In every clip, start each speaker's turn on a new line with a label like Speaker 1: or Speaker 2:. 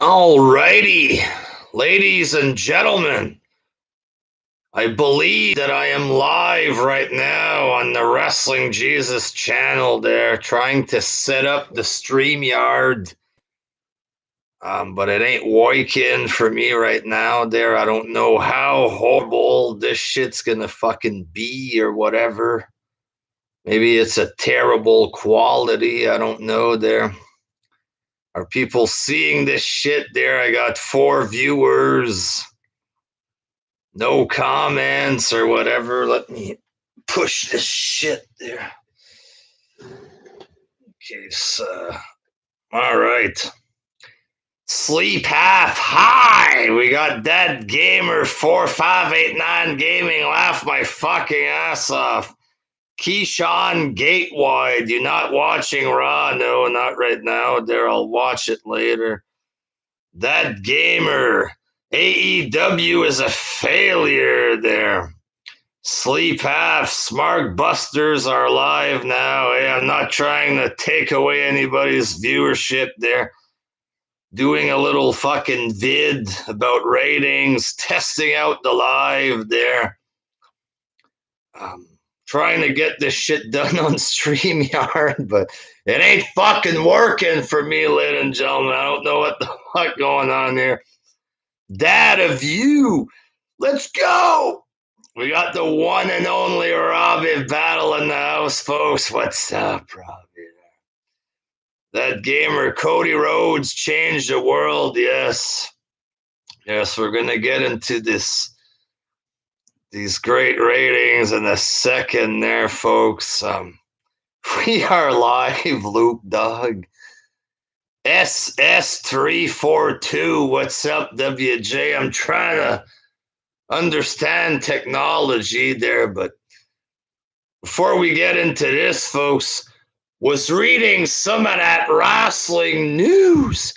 Speaker 1: Alrighty, ladies and gentlemen, I believe that I am live right now on the Wrestling Jesus channel there, trying to set up the StreamYard. But it ain't working for me right now there. I don't know how horrible this shit's gonna fucking be or whatever. Maybe it's a terrible quality. I don't know there. Are people seeing this shit there? I got 4 viewers. No comments or whatever. Let me push this shit there. Okay, so, all right. Sleep half high. We got Dead Gamer 4589 Gaming. Laugh my fucking ass off. Keyshawn Gatewide. You're not watching Raw? No, not right now. There, I'll watch it later. Dead Gamer. AEW is a failure there. Sleep half, Smart Busters are live now. Hey, I'm not trying to take away anybody's viewership there. Doing a little fucking vid about ratings, testing out the live there. Trying to get this shit done on StreamYard, but it ain't fucking working for me, ladies and gentlemen. I don't know what the fuck going on there. Dad of you, let's go! We got the one and only Robbie Battle in the house, folks. What's up, Robbie? That gamer Cody Rhodes changed the world. Yes, we're gonna get into these great ratings in a second, there, folks. We are live, Loop Dog. SS342. What's up, WJ? I'm trying to understand technology there, but before we get into this, folks, was reading some of that wrestling news.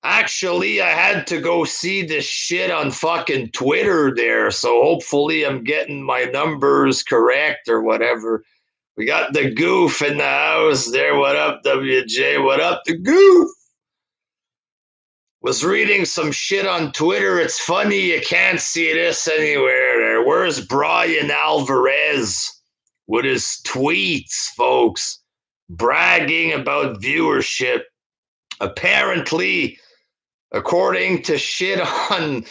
Speaker 1: Actually, I had to go see this shit on fucking Twitter there, so hopefully I'm getting my numbers correct or whatever. We got the Goof in the house there. What up, WJ? What up, the Goof? Was reading some shit on Twitter. It's funny you can't see this anywhere there. Where's Brian Alvarez with his tweets, folks, bragging about viewership? Apparently, according to shit on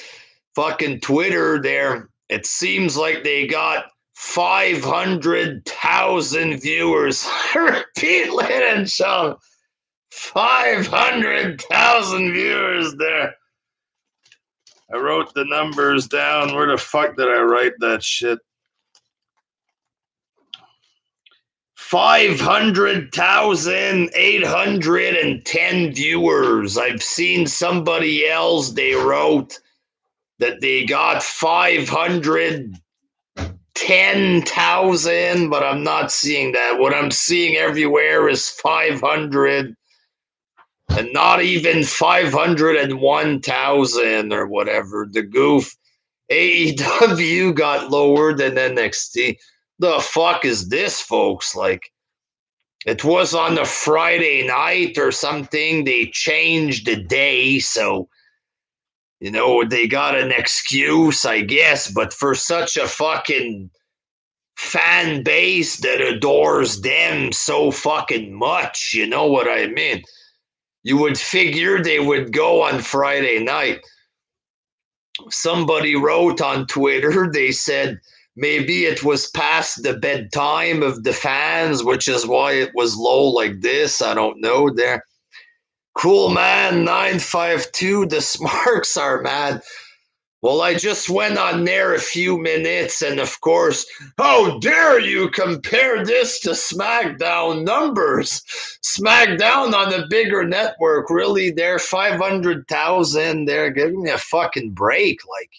Speaker 1: fucking Twitter there, it seems like they got 500,000 viewers. Repeat, ladies and gentlemen, 500,000 viewers there. I wrote the numbers down. Where the fuck did I write that shit? 500,810 viewers. I've seen somebody else, they wrote that they got 510,000, but I'm not seeing that. What I'm seeing everywhere is 500 and not even 501,000 or whatever. The Goof. AEW got lower than NXT. The fuck is this, folks? Like, it was on a Friday night or something. They changed the day, so they got an excuse, I guess. But for such a fucking fan base that adores them so fucking much, you know what I mean? You would figure they would go on Friday night. Somebody wrote on Twitter, they said maybe it was past the bedtime of the fans, which is why it was low like this. I don't know there. Cool man 952, the Smarks are mad. Well, I just went on there a few minutes, and of course, how dare you compare this to SmackDown numbers? SmackDown on a bigger network, really? They're 500,000. They're giving me a fucking break. Like,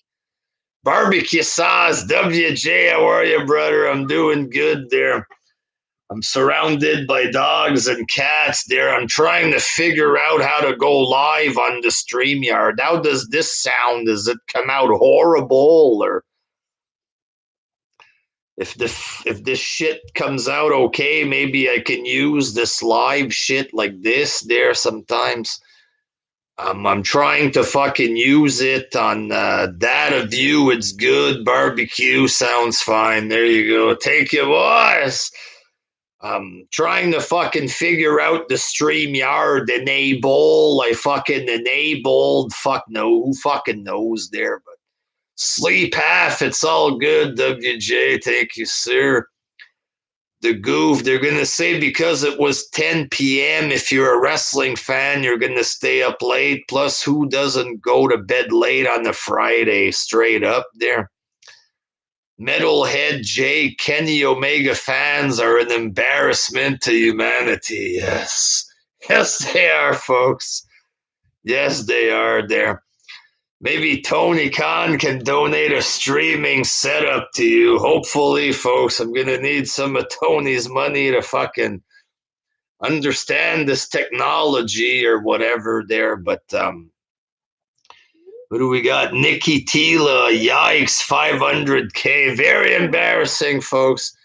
Speaker 1: barbecue sauce, WJ, how are you, brother? I'm doing good there. I'm surrounded by dogs and cats there. I'm trying to figure out how to go live on the StreamYard. How does this sound? Does it come out horrible? Or if this shit comes out okay, maybe I can use this live shit like this there sometimes. I'm trying to fucking use it on Data View. It's good. Barbecue sounds fine. There you go. Take your boys. I'm trying to fucking figure out the StreamYard enable. I fucking enabled. Fuck no. Who fucking knows there? But sleep half. It's all good, WJ. Thank you, sir. The goof, they're going to say because it was 10 p.m. If you're a wrestling fan, you're going to stay up late. Plus, who doesn't go to bed late on a Friday? Straight up there. Metalhead J, Kenny Omega fans are an embarrassment to humanity. Yes. Yes, they are, folks. Yes, they are there. Maybe Tony Khan can donate a streaming setup to you. Hopefully, folks, I'm going to need some of Tony's money to fucking understand this technology or whatever there. But what do we got? Nikki Tila, yikes, 500K. Very embarrassing, folks.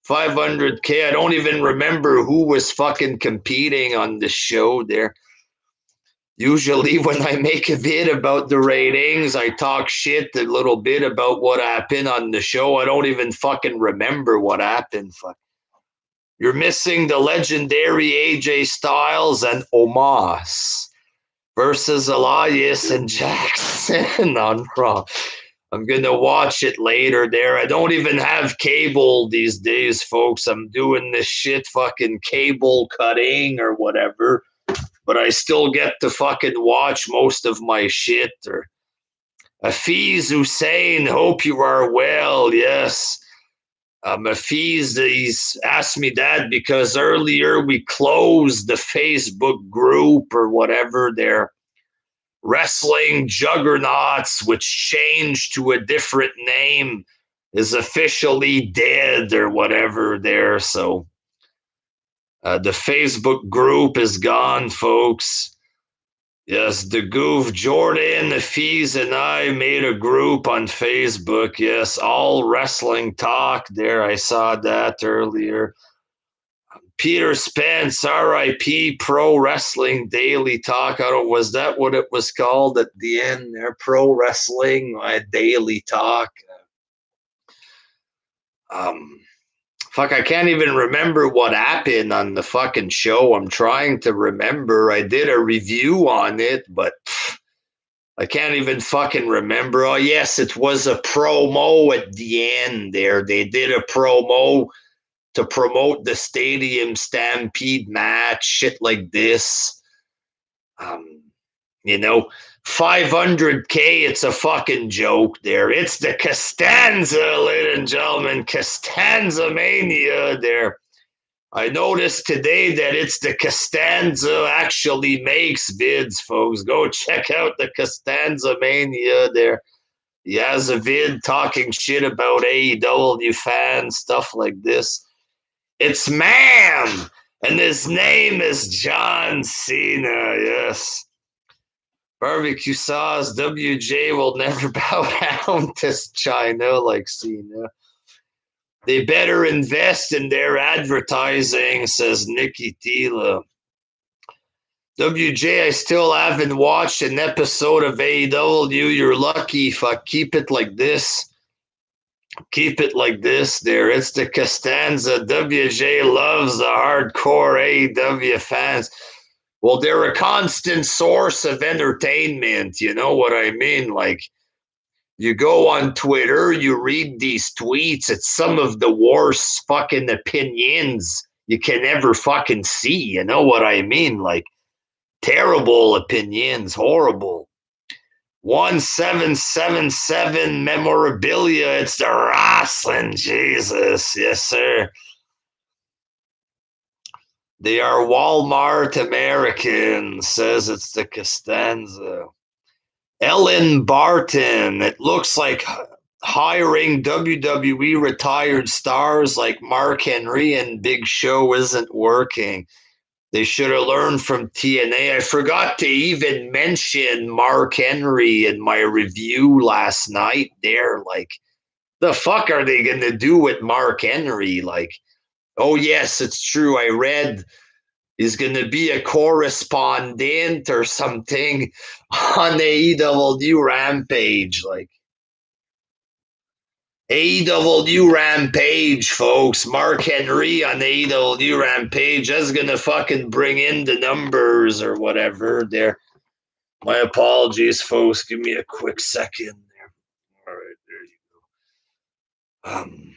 Speaker 1: 500K. I don't even remember who was fucking competing on the show there. Usually when I make a vid about the ratings, I talk shit a little bit about what happened on the show. I don't even fucking remember what happened. Fuck. You're missing the legendary AJ Styles and Omos versus Elias and Jackson on Raw. I'm going to watch it later there. I don't even have cable these days, folks. I'm doing this shit fucking cable cutting or whatever. But I still get to fucking watch most of my shit. Or Afiz Hussein, hope you are well. Yes. Afiz, he's asked me that because earlier we closed the Facebook group or whatever there. Wrestling Juggernauts, which changed to a different name, is officially dead or whatever there. So the Facebook group is gone, folks. Yes, the goof, Jordan, the Fees, and I made a group on Facebook. Yes, all wrestling talk there. I saw that earlier. Peter Spence, RIP, Pro Wrestling Daily Talk. I don't. Was that what it was called at the end there? Pro Wrestling Daily Talk. Fuck, I can't even remember what happened on the fucking show. I'm trying to remember. I did a review on it, but I can't even fucking remember. Oh, yes, it was a promo at the end there. They did a promo to promote the Stadium Stampede match, shit like this. You know, 500K, it's a fucking joke there. It's the Costanza, ladies and gentlemen. Costanza Mania there. I noticed today that it's the Costanza actually makes bids, folks. Go check out the Costanza Mania there. He has a vid talking shit about AEW fans, stuff like this. It's man, and his name is John Cena, yes. Barbecue sauce, WJ will never bow down to China like Cena. They better invest in their advertising, says Nikki Tila. WJ, I still haven't watched an episode of AEW. You're lucky if I keep it like this. Keep it like this there. It's the Costanza. WJ loves the hardcore AEW fans. Well, they're a constant source of entertainment. You know what I mean? Like, you go on Twitter, you read these tweets. It's some of the worst fucking opinions you can ever fucking see. You know what I mean? Like, terrible opinions, horrible. 1777 memorabilia. It's the WrestlingJesus. Yes, sir. They are Walmart American, says it's the Costanza. Ellen Barton. It looks like hiring WWE retired stars like Mark Henry and Big Show isn't working. They should have learned from TNA. I forgot to even mention Mark Henry in my review last night there. Like, the fuck are they going to do with Mark Henry? Like, oh, yes, it's true. I read He's going to be a correspondent or something on AEW Rampage. Like, AEW Rampage, folks. Mark Henry on AEW Rampage. That's going to fucking bring in the numbers or whatever there. My apologies, folks. Give me a quick second there. All right, there you go.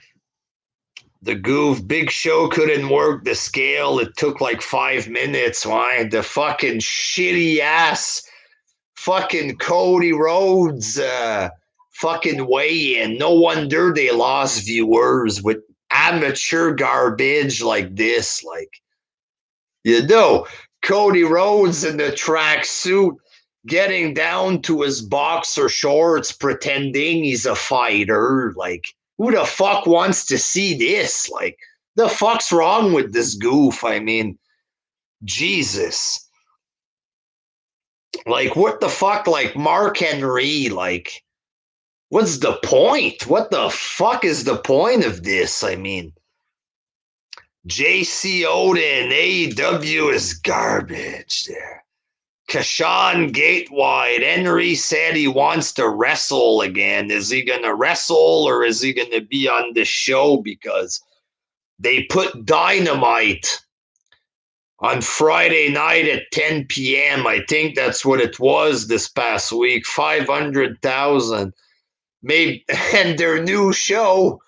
Speaker 1: The goof, Big Show couldn't work the scale. It took like 5 minutes. Why? The fucking shitty ass fucking Cody Rhodes fucking weigh-in. No wonder they lost viewers with amateur garbage like this. Like, Cody Rhodes in the tracksuit getting down to his boxer shorts pretending he's a fighter. Like, who the fuck wants to see this? Like, the fuck's wrong with this goof? I mean, Jesus. Like, what the fuck? Like, Mark Henry, like, what's the point? What the fuck is the point of this? I mean, JC Odin, AEW is garbage there. Kashan Gatewide, Henry said he wants to wrestle again. Is he going to wrestle or is he going to be on the show? Because they put Dynamite on Friday night at 10 p.m. I think that's what it was this past week. 500,000. Maybe, and their new show,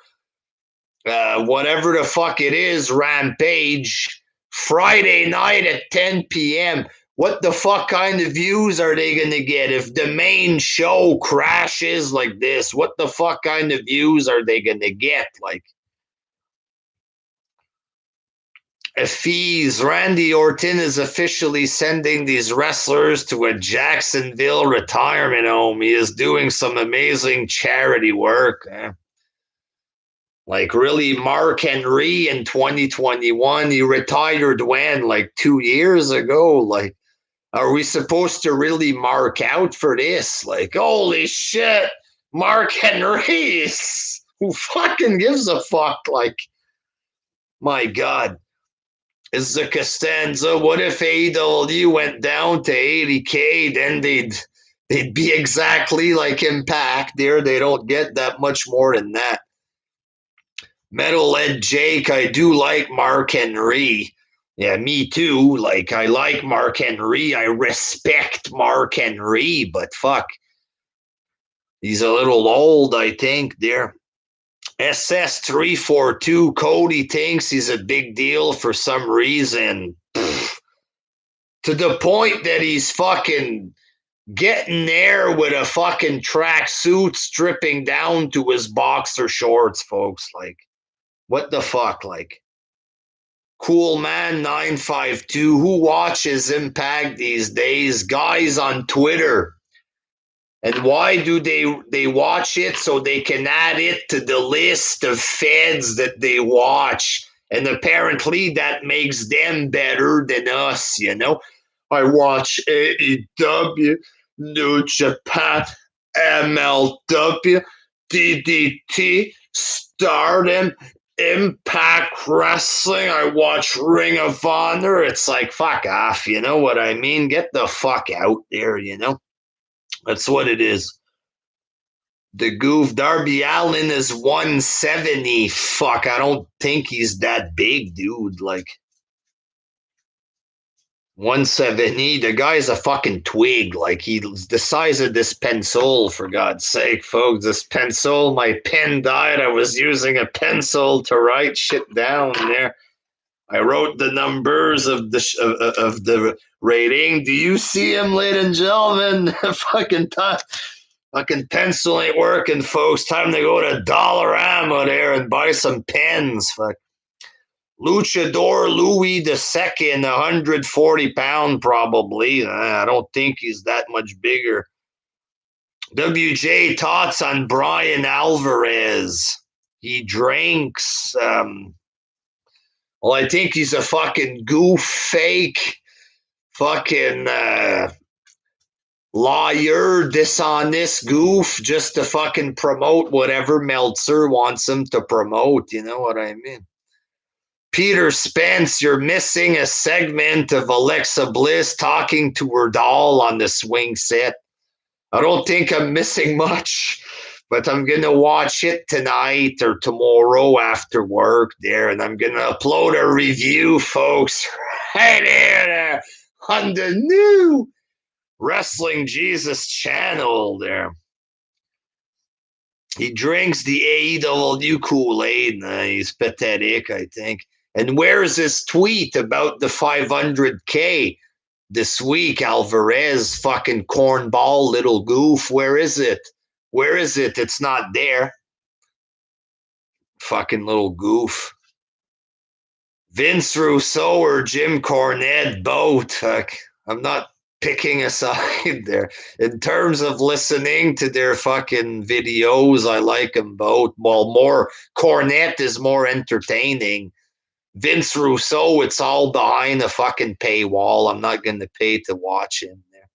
Speaker 1: whatever the fuck it is, Rampage, Friday night at 10 p.m. What the fuck kind of views are they going to get if the main show crashes like this? What the fuck kind of views are they going to get? Like, fees. Randy Orton is officially sending these wrestlers to a Jacksonville retirement home. He is doing some amazing charity work. Like, really, Mark Henry in 2021, he retired when? Like 2 years ago? Like, are we supposed to really mark out for this? Like, holy shit, Mark Henry, who fucking gives a fuck? Like, my God. Is the Costanza, what if AEW went down to 80K? Then they'd be exactly like Impact there. They don't get that much more than that. Metalhead Jake, I do like Mark Henry. Yeah, me too. Like, I like Mark Henry. I respect Mark Henry, but fuck. He's a little old, I think, there. SS342, Cody thinks he's a big deal for some reason. To the point that he's fucking getting there with a fucking tracksuit stripping down to his boxer shorts, folks. Like, what the fuck? Like, Cool Man 952, who watches Impact these days? Guys on Twitter. And why do they watch it? So they can add it to the list of feds that they watch. And apparently that makes them better than us, you know? I watch AEW, New Japan, MLW, DDT, Stardom, Impact Wrestling. I watch Ring of Honor. It's like, fuck off, you know what I mean? Get the fuck out there, you know? That's what it is. The goof, Darby Allin is 170. Fuck, I don't think he's that big, dude. Like, 170. The guy's a fucking twig. Like, he's the size of this pencil, for God's sake, folks. This pencil, my pen died. I was using a pencil to write shit down there. I wrote the numbers of the rating. Do you see him, ladies and gentlemen? Fucking pencil ain't working, folks. Time to go to Dollarama there and buy some pens. Fuck. Luchador Louis II, 140-pound probably. I don't think he's that much bigger. WJ thoughts on Brian Alvarez. He drinks. Well, I think he's a fucking goof, fake, fucking lawyer, dishonest goof, just to fucking promote whatever Meltzer wants him to promote. You know what I mean? Peter Spence, you're missing a segment of Alexa Bliss talking to her doll on the swing set. I don't think I'm missing much, but I'm going to watch it tonight or tomorrow after work there, and I'm going to upload a review, folks, right there on the new Wrestling Jesus channel there. He drinks the AEW Kool-Aid. He's pathetic, I think. And where's his tweet about the 500K this week? Alvarez, fucking cornball, little goof. Where is it? Where is it? It's not there. Fucking little goof. Vince Russo or Jim Cornette, both. I'm not picking a side there. In terms of listening to their fucking videos, I like them both. Well, Cornette is more entertaining. Vince Russo, it's all behind a fucking paywall. I'm not going to pay to watch him there.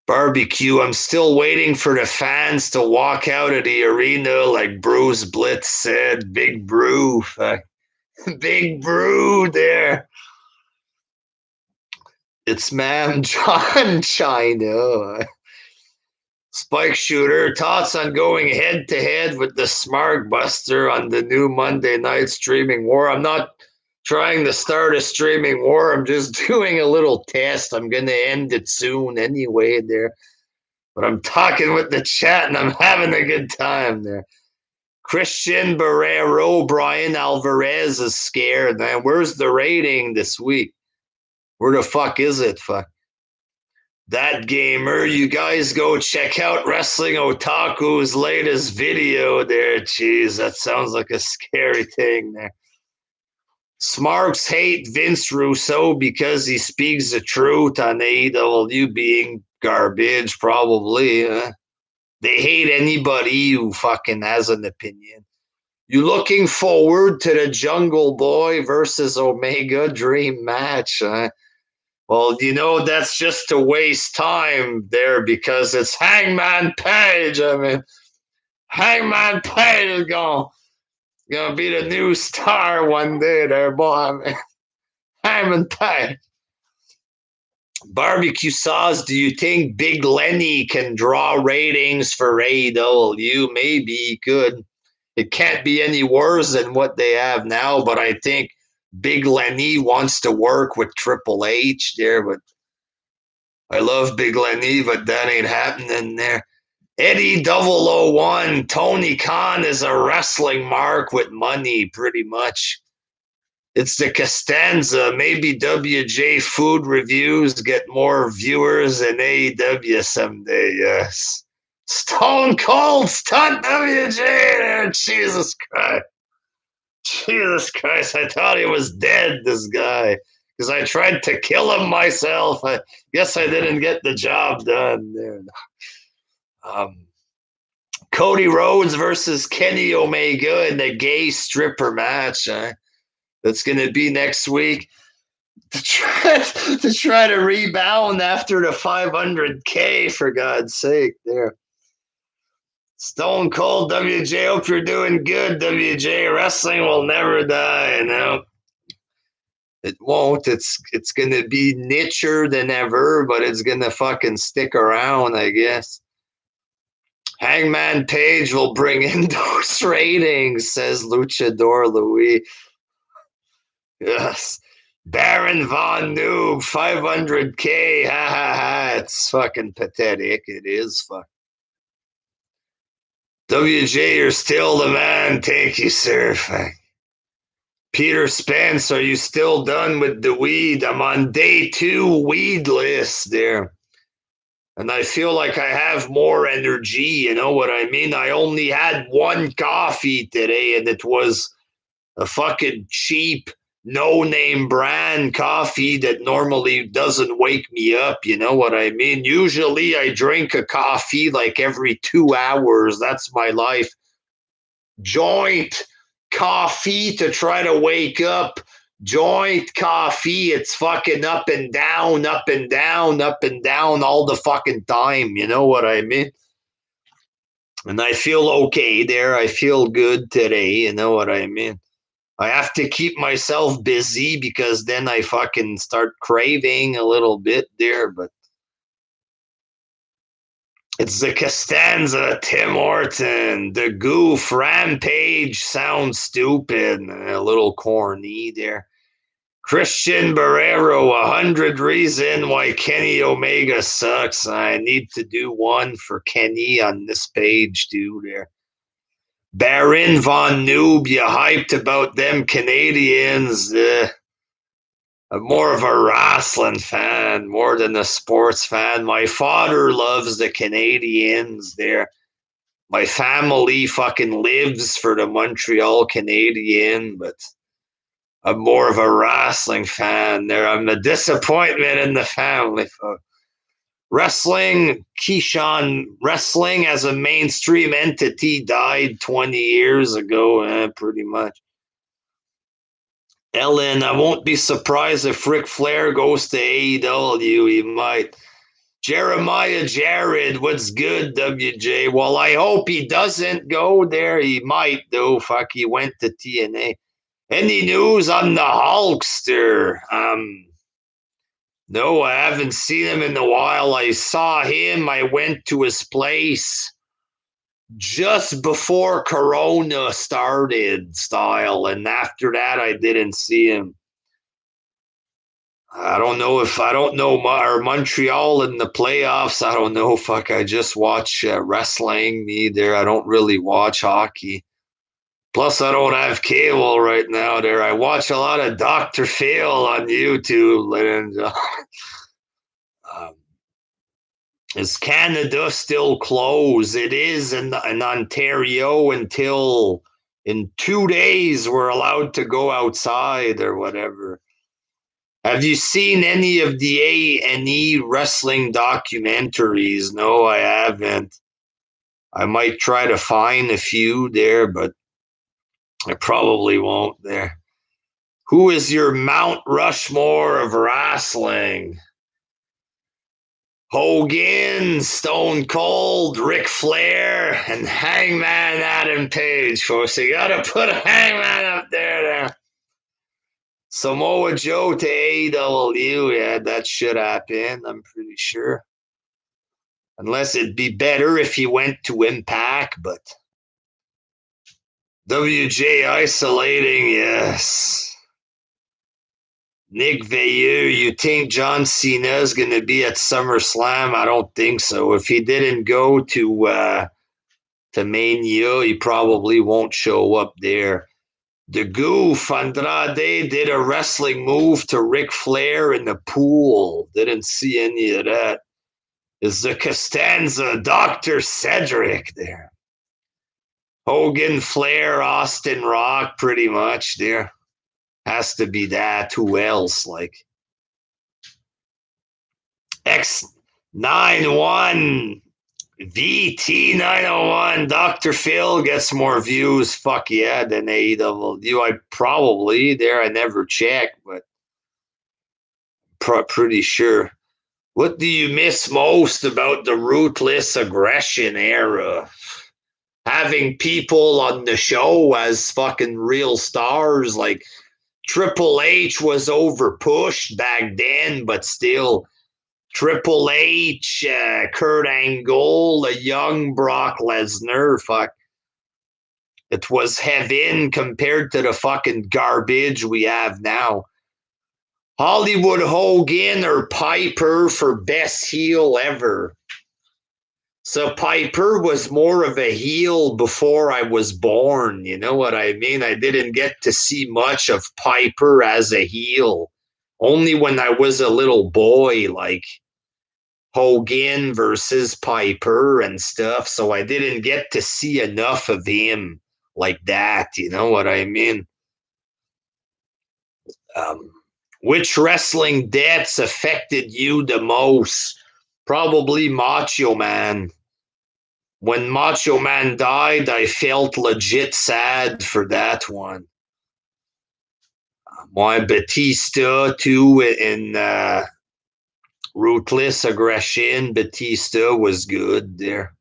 Speaker 1: Barbecue, I'm still waiting for the fans to walk out of the arena like Bruce Blitz said. Big Brew. Big Brew there. It's Ma'am John China. Spike Shooter, thoughts on going head to head with the Smart Buster on the new Monday night streaming war? I'm not trying to start a streaming war. I'm just doing a little test. I'm going to end it soon anyway there. But I'm talking with the chat and I'm having a good time there. Christian Barrero, Brian Alvarez is scared, man. Where's the rating this week? Where the fuck is it? Fuck. That gamer, you guys go check out Wrestling Otaku's latest video there. Jeez, that sounds like a scary thing there. Smarks hate Vince Russo because he speaks the truth on AEW being garbage, probably. They hate anybody who fucking has an opinion. You looking forward to the Jungle Boy versus Omega Dream match? Well, that's just to waste time there because it's Hangman Page. I mean, Hangman Page is gonna be the new star one day there, boy. I mean, Hangman Page. Barbecue Sauce, do you think Big Lenny can draw ratings for AEW? Maybe he could. It can't be any worse than what they have now, but I think Big Lenny wants to work with Triple H there, but I love Big Lenny, but that ain't happening there. Eddie 001, Tony Khan is a wrestling mark with money, pretty much. It's the Costanza. Maybe WJ Food Reviews get more viewers than AEW someday, yes. Stone Cold Stunt WJ there, Jesus Christ. Jesus Christ, I thought he was dead, this guy, because I tried to kill him myself. I guess I didn't get the job done there. Cody Rhodes versus Kenny Omega in the gay stripper match. That's going to be next week. To try to rebound after the 500K, for God's sake, there. Stone Cold WJ, hope you're doing good, WJ. Wrestling will never die, It won't. It's going to be nicher than ever, but it's going to fucking stick around, I guess. Hangman Page will bring in those ratings, says Luchador Louis. Yes. Baron Von Noob, 500K, ha ha ha. It's fucking pathetic. It is fuck. WJ, you're still the man. Thank you, sir. Fuck. Peter Spence, are you still done with the weed? I'm on day 2 weed list there. And I feel like I have more energy, you know what I mean? I only had 1 coffee today, and it was a fucking cheap no-name brand coffee that normally doesn't wake me up, you know what I mean? Usually I drink a coffee like every 2 hours. That's my life. Joint coffee to try to wake up. Joint coffee, it's fucking up and down, up and down, up and down all the fucking time, you know what I mean? And I feel okay there. I feel good today, you know what I mean? I have to keep myself busy because then I fucking start craving a little bit there. But it's the Costanza, Tim Horton, the Goof, Rampage sounds stupid and a little corny there. Christian Barrero, 100 reason why Kenny Omega sucks. I need to do one for Kenny on this page too there. Baron Von Noob, you hyped about them Canadians. I'm more of a wrestling fan, more than a sports fan. My father loves the Canadians there. My family fucking lives for the Montreal Canadian, but I'm more of a wrestling fan there. I'm a disappointment in the family. Wrestling, Keyshawn, wrestling as a mainstream entity died 20 years ago, pretty much. Ellen, I won't be surprised if Ric Flair goes to AEW. He might. Jeremiah Jared, what's good, WJ? Well, I hope he doesn't go there. He might, though. Fuck, he went to TNA. Any news on the Hulkster? No, I haven't seen him in a while. I saw him. I went to his place just before Corona started, style, and after that, I didn't see him. I don't know or Montreal in the playoffs. I don't know. Fuck, I just watch wrestling. Me there. I don't really watch hockey. Plus, I don't have cable right now. There, I watch a lot of Dr. Phil on YouTube. And is Canada still closed? It is in Ontario until in 2 days we're allowed to go outside or whatever. Have you seen any of the A&E wrestling documentaries? No, I haven't. I might try to find a few there, but I probably won't there. Who is your Mount Rushmore of wrestling? Hogan, Stone Cold, Ric Flair, and Hangman Adam Page. Folks, you gotta put a Hangman up there. Samoa Joe to AEW. Yeah, that should happen, I'm pretty sure. Unless it'd be better if he went to Impact, but WJ isolating, yes. Nick Veilleux, you think John Cena is going to be at SummerSlam? I don't think so. If he didn't go to Mania, he probably won't show up there. The Goof, Andrade did a wrestling move to Ric Flair in the pool. Didn't see any of that. Is the Costanza Dr. Cedric there? Hogan, Flair, Austin, Rock, pretty much there. Has to be that. Who else? Like X91 VT901 Dr. Phil gets more views. Fuck yeah, than AEW. I probably there. I never checked, but pretty sure. What do you miss most about the ruthless aggression era? Having people on the show as fucking real stars, like Triple H was over pushed back then, but still, Triple H, Kurt Angle, a young Brock Lesnar, fuck. It was heaven compared to the fucking garbage we have now. Hollywood Hogan or Piper for best heel ever. So Piper was more of a heel before I was born. You know what I mean? I didn't get to see much of Piper as a heel. Only when I was a little boy, like Hogan versus Piper and stuff. So I didn't get to see enough of him like that. You know what I mean? Which wrestling deaths affected you the most? Probably Macho Man. When Macho Man died, I felt legit sad for that one. My Batista, too, in Ruthless Aggression. Batista was good there.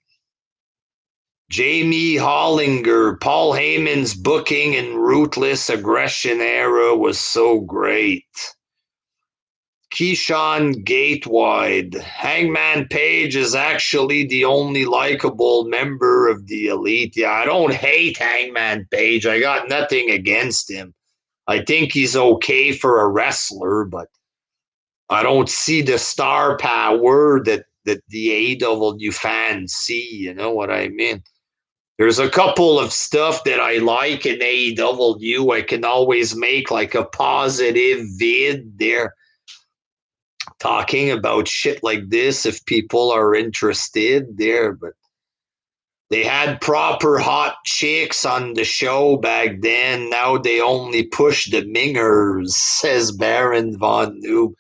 Speaker 1: Jamie Hollinger, Paul Heyman's booking and ruthless aggression era was so great. Keyshawn Gatewide, Hangman Page is actually the only likable member of the Elite. Yeah, I don't hate Hangman Page. I got nothing against him. I think he's okay for a wrestler, but I don't see the star power that the AEW fans see. You know what I mean? There's a couple of stuff that I like in AEW. I can always make like a positive vid there talking about shit like this if people are interested there. But they had proper hot chicks on the show back then. Now they only push the mingers, says Baron Von Noob.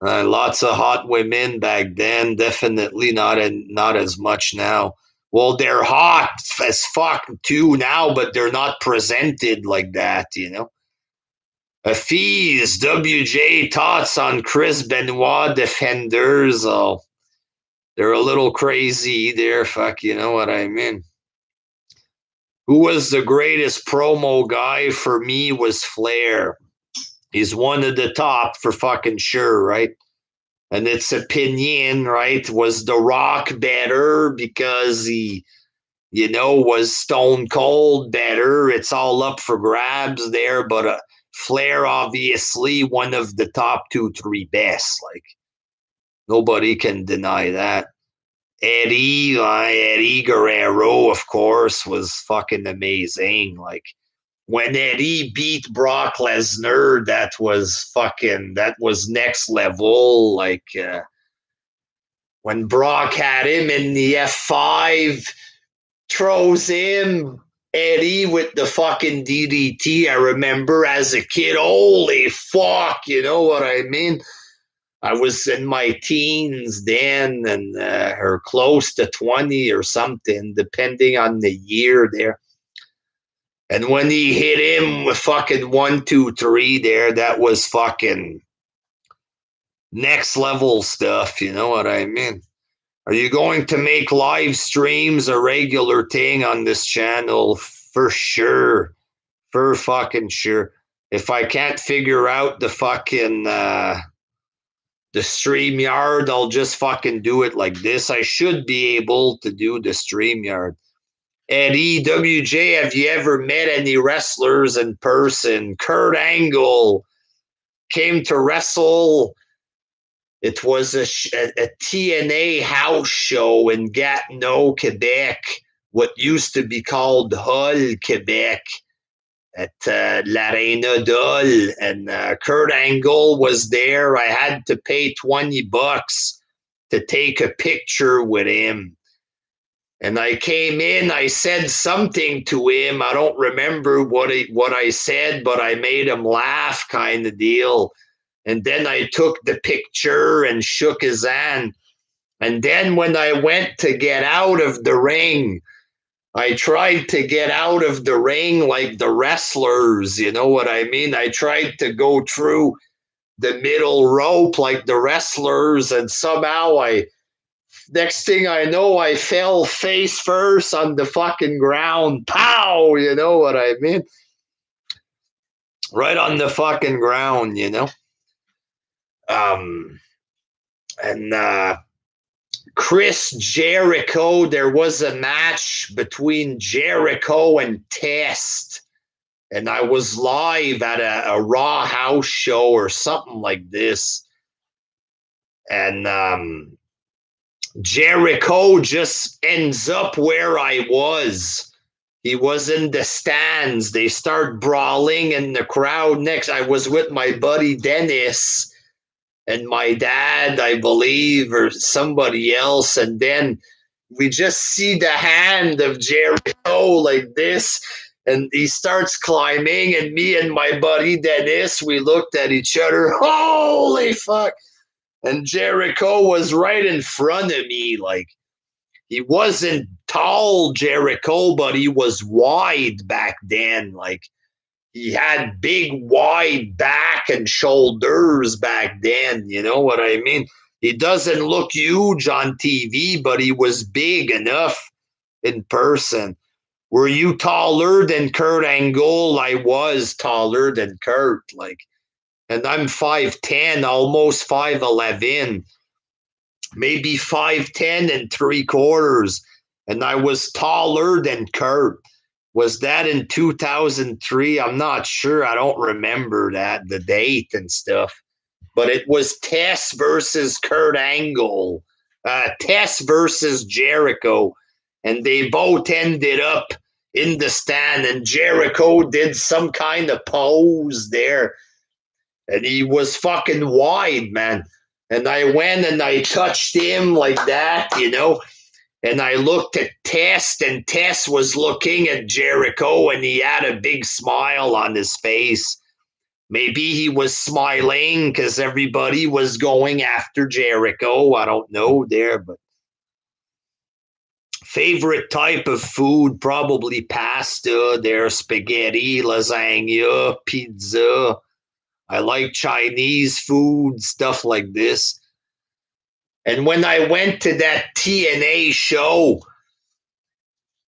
Speaker 1: Lots of hot women back then. Definitely not as much now. Well, they're hot as fuck too now, but they're not presented like that, you know. Hafiz, WJ thoughts on Chris Benoit defenders. Oh, they're a little crazy there. Fuck, you know what I mean. Who was the greatest promo guy for me was Flair. He's one of the top for fucking sure, right? And its opinion, right? Was The Rock better because he, you know, was Stone Cold better? It's all up for grabs there, but Flair, obviously, one of the top 2, 3 best. Like, nobody can deny that. Eddie Guerrero, of course, was fucking amazing. Like, when Eddie beat Brock Lesnar, that was next level. Like, when Brock had him in the F5, throws him, Eddie with the fucking DDT. I remember as a kid, holy fuck, you know what I mean? I was in my teens then, and or close to 20 or something, depending on the year there. And when he hit him with fucking 1, 2, 3 there, that was fucking next level stuff, you know what I mean? Are you going to make live streams a regular thing on this channel? For sure. For fucking sure. If I can't figure out the fucking the StreamYard, I'll just fucking do it like this. I should be able to do the StreamYard. At EWJ, have you ever met any wrestlers in person? Kurt Angle came to wrestle. It was a TNA house show in Gatineau, Quebec, what used to be called Hull, Quebec, at l'Arena Dull. And Kurt Angle was there. I had to pay $20 to take a picture with him. And I came in, I said something to him. I don't remember what I said, but I made him laugh, kind of deal. And then I took the picture and shook his hand. And then when I went to get out of the ring, I tried to get out of the ring like the wrestlers, you know what I mean? I tried to go through the middle rope like the wrestlers, and somehow next thing I know, I fell face first on the fucking ground. Pow! You know what I mean? Right on the fucking ground, you know? And Chris Jericho, there was a match between Jericho and Test, and I was live at a Raw house show or something like this, and Jericho just ends up where I was. He was in the stands. They start brawling in the crowd next. I was with my buddy Dennis and my dad, I believe, or somebody else. And then we just see the hand of Jericho like this. And he starts climbing. And me and my buddy Dennis, we looked at each other. Holy fuck. And Jericho was right in front of me. Like, he wasn't tall, Jericho, but he was wide back then. Like, he had big, wide back and shoulders back then. You know what I mean? He doesn't look huge on TV, but he was big enough. in person. Were you taller than Kurt Angle? I was taller than Kurt, like, and I'm 5'10", almost 5'11", maybe 5'10 and 3/4, and I was taller than Kurt. Was that in 2003? I'm not sure. I don't remember the date and stuff. But it was Tess versus Kurt Angle, Tess versus Jericho, and they both ended up in the stand, and Jericho did some kind of pose there, and he was fucking wide, man. And I went and I touched him like that, and I looked at Tess, and Tess was looking at Jericho, and he had a big smile on his face. Maybe he was smiling because everybody was going after Jericho. I don't know there, but favorite type of food, probably pasta there, spaghetti, lasagna, pizza. I like Chinese food, stuff like this. And when I went to that TNA show,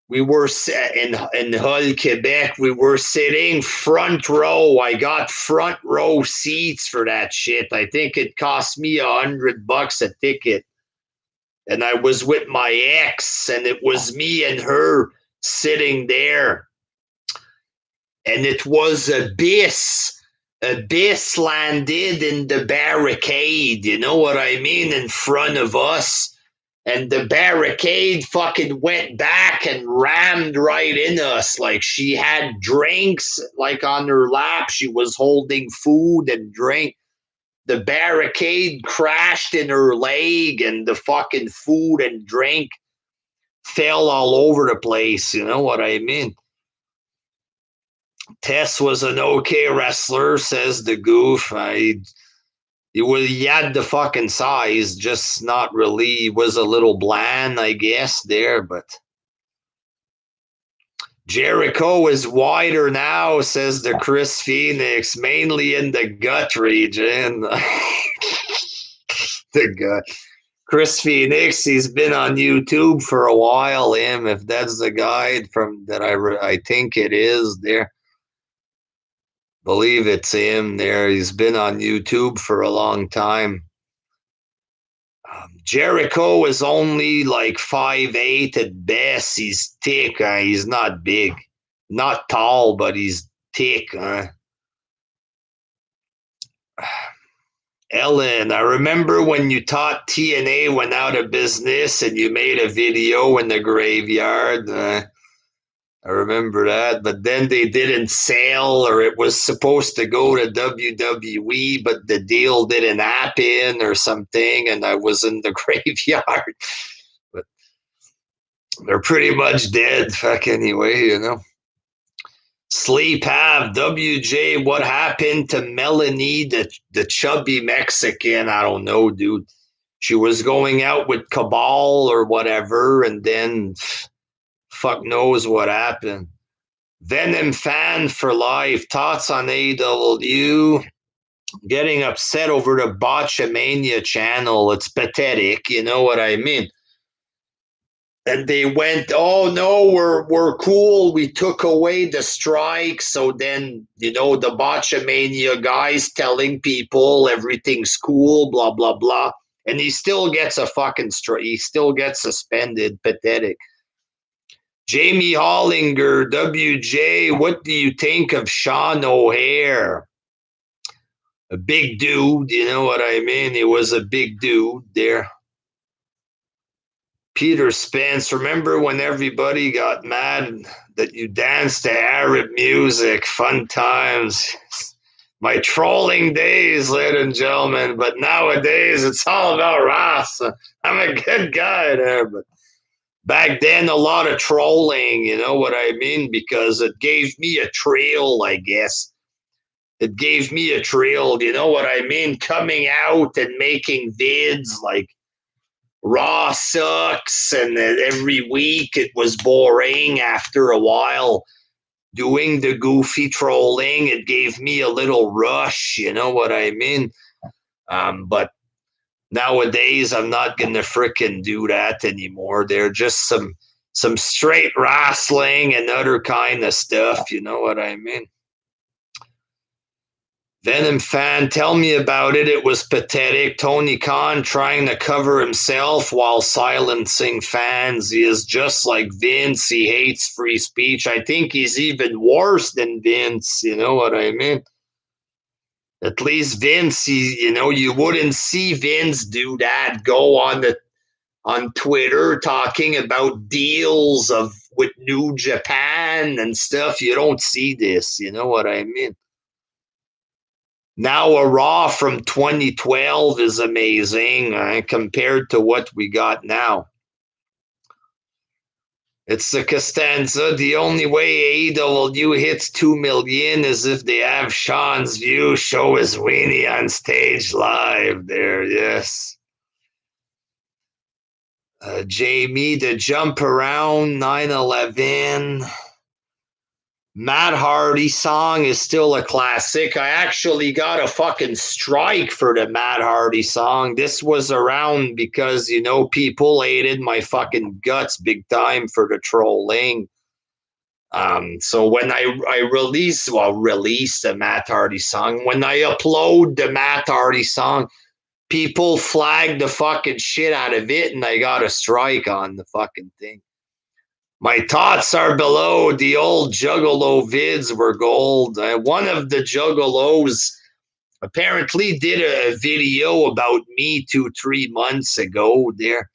Speaker 1: we were in Hull, Quebec. We were sitting front row. I got front row seats for that shit. I think it cost me $100 a ticket. And I was with my ex, and it was me and her sitting there. And it was Abyss. Abyss landed in the barricade, you know what I mean, in front of us. And the barricade fucking went back and rammed right in us. Like, she had drinks like on her lap. She was holding food and drink. The barricade crashed in her leg, and the fucking food and drink fell all over the place. You know what I mean? Tess was an okay wrestler, says the goof. He had the fucking size, just not really. He was a little bland, I guess, there, but Jericho is wider now, says the Chris Phoenix, mainly in the gut region. The gut. Chris Phoenix, he's been on YouTube for a while, him, if that's the guy from that I think it is there. Believe it's him there. He's been on YouTube for a long time. Jericho is only like 5'8" at best. He's thick. He's not big. Not tall, but he's thick. Ellen, I remember when you thought TNA went out of business and you made a video in the graveyard. I remember that, but then they didn't sell, or it was supposed to go to WWE, but the deal didn't happen or something, and I was in the graveyard. But they're pretty much dead. Fuck anyway, Sleep have WJ. What happened to Melanie, the chubby Mexican? I don't know, dude. She was going out with Cabal or whatever, and then fuck knows what happened. Venom fan for life. Thoughts on AEW? Getting upset over the Botchamania channel. It's pathetic. You know what I mean? And they went, oh no, we're cool. We took away the strike. So then, the Botchamania guys telling people everything's cool, blah, blah, blah. And he still gets a fucking strike. He still gets suspended. Pathetic. Jamie Hollinger, WJ, what do you think of Sean O'Hare? A big dude, you know what I mean? He was a big dude there. Peter Spence, remember when everybody got mad that you danced to Arab music? Fun times. My trolling days, ladies and gentlemen, but nowadays it's all about Ross. I'm a good guy there, but back then, a lot of trolling, you know what I mean? Because it gave me a trail, I guess. It gave me a trail, you know what I mean? Coming out and making vids like Raw sucks, and every week it was boring after a while. Doing the goofy trolling, it gave me a little rush, you know what I mean? But nowadays, I'm not going to fricking do that anymore. They're just some some straight wrestling and other kind of stuff. You know what I mean? Venom fan, tell me about it. It was pathetic. Tony Khan trying to cover himself while silencing fans. He is just like Vince. He hates free speech. I think he's even worse than Vince. You know what I mean? At least Vince, you wouldn't see Vince do that. Go on Twitter talking about deals with New Japan and stuff. You don't see this. You know what I mean? Now a Raw from 2012 is amazing compared to what we got now. It's the Costanza. The only way AEW hits 2 million is if they have Sean's View show his weenie on stage live there, yes. Jamie, the jump around 9/11. Matt Hardy song is still a classic. I actually got a fucking strike for the Matt Hardy song. This was around because, people hated my fucking guts big time for the trolling. So when I release the Matt Hardy song, when I upload the Matt Hardy song, people flag the fucking shit out of it and I got a strike on the fucking thing. My thoughts are below. The old Juggalo vids were gold. One of the Juggalos apparently did a video about me 2-3 months ago there.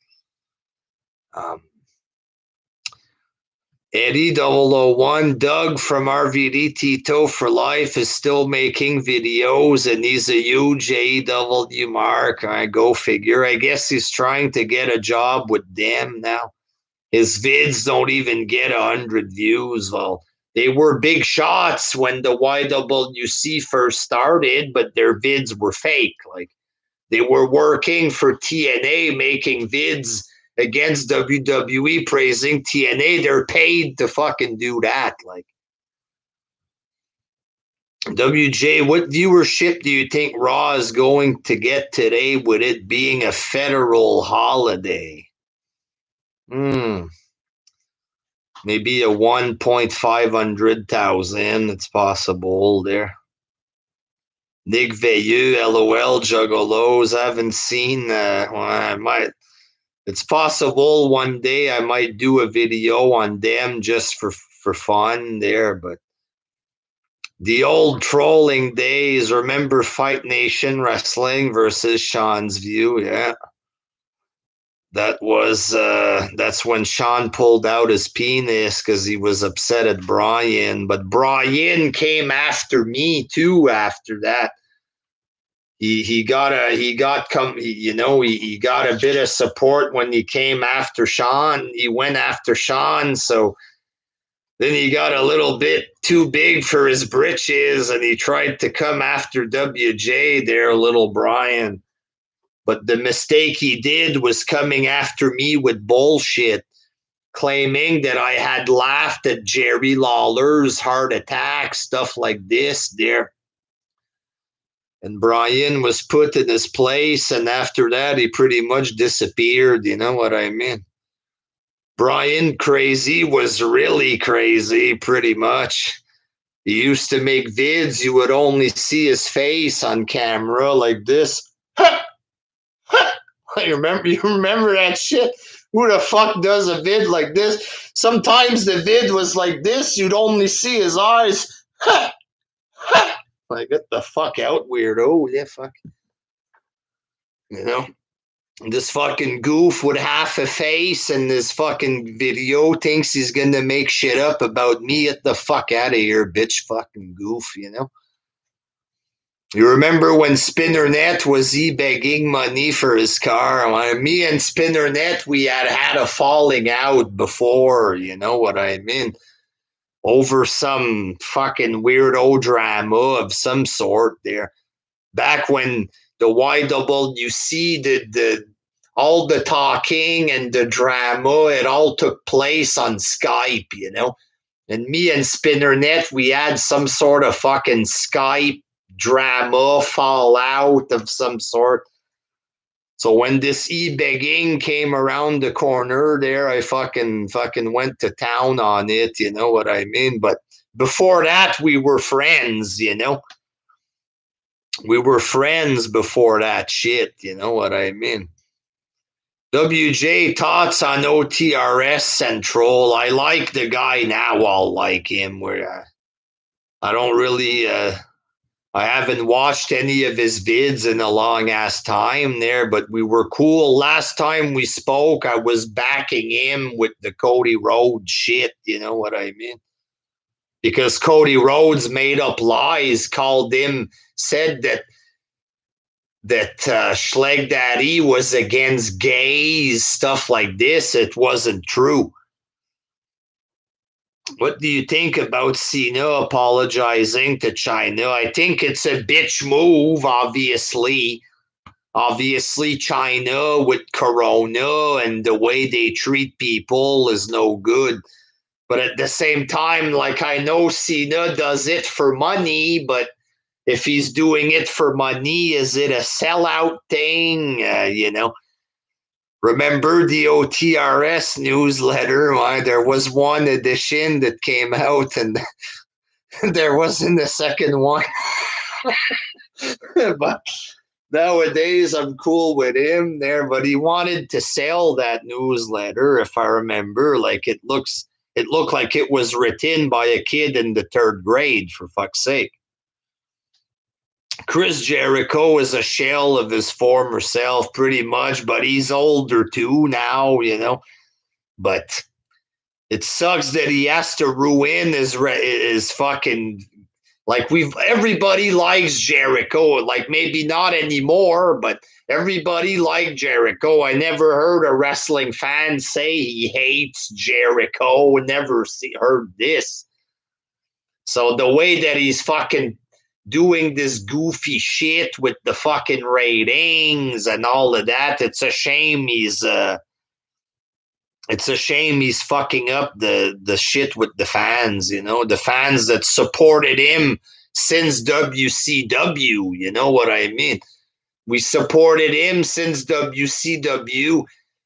Speaker 1: Eddie 001, Doug from RVD Tito for Life is still making videos and he's a huge AEW mark. Go figure. I guess he's trying to get a job with them now. His vids don't even get 100 views. Well, they were big shots when the YWC first started, but their vids were fake. Like, they were working for TNA, making vids against WWE, praising TNA. They're paid to fucking do that. Like, WJ, what viewership do you think Raw is going to get today with it being a federal holiday? Maybe a 1,500,000. It's possible there. Nick Veilleux, LOL, Juggalos. I haven't seen I might. It's possible one day I might do a video on them just for fun there, but the old trolling days. Remember Fight Nation Wrestling versus Sean's View? Yeah. That's when Sean pulled out his penis because he was upset at Brian. But Brian came after me too. After that, he got a bit of support when he came after Sean. He went after Sean, so then he got a little bit too big for his britches, and he tried to come after WJ there, little Brian. But the mistake he did was coming after me with bullshit, claiming that I had laughed at Jerry Lawler's heart attack, stuff like this there. And Brian was put in his place, and after that, he pretty much disappeared. You know what I mean? Brian Crazy was really crazy, pretty much. He used to make vids. You would only see his face on camera like this. You remember that shit? Who the fuck does a vid like this? Sometimes the vid was like this. You'd only see his eyes. Like, get the fuck out, weirdo. Yeah, fuck. This fucking goof with half a face and this fucking video thinks he's gonna make shit up about me. Get the fuck out of here, bitch. Fucking goof, You remember when Spinnernet was begging money for his car? Me and Spinnernet, we had a falling out before, you know what I mean? Over some fucking weirdo drama of some sort there. Back when the YWC did all the talking and the drama, it all took place on Skype, And me and Spinnernet, we had some sort of fucking Skype drama fallout of some sort. So when this e-begging came around the corner there, I fucking went to town on it, you know what I mean? But before that, we were friends, you know? We were friends before that shit, you know what I mean? WJ thoughts on OTRS Central. I like the guy now. I'll like him. Where I don't really, I haven't watched any of his vids in a long ass time there, but we were cool. Last time we spoke, I was backing him with the Cody Rhodes shit. You know what I mean? Because Cody Rhodes made up lies, called him, said that Schleg Daddy was against gays, stuff like this. It wasn't true. What do you think about Cena apologizing to China? I think it's a bitch move, obviously. Obviously, China with Corona and the way they treat people is no good. But at the same time, like I know Cena does it for money, but if he's doing it for money, is it a sellout thing? You know, remember the OTRS newsletter? Why there was one edition that came out, and there wasn't a second one. But nowadays, I'm cool with him there. But he wanted to sell that newsletter, if I remember. Like it looked like it was written by a kid in the third grade. For fuck's sake. Chris Jericho is a shell of his former self, pretty much, but he's older too now, you know. But it sucks that he has to ruin his fucking like everybody likes Jericho, like maybe not anymore, but everybody liked Jericho. I never heard a wrestling fan say he hates Jericho. Never heard this. So the way that he's fucking doing this goofy shit with the fucking ratings and all of that, it's a shame he's fucking up the shit with the fans, you know, the fans that supported him since WCW, you know what I mean? We supported him since WCW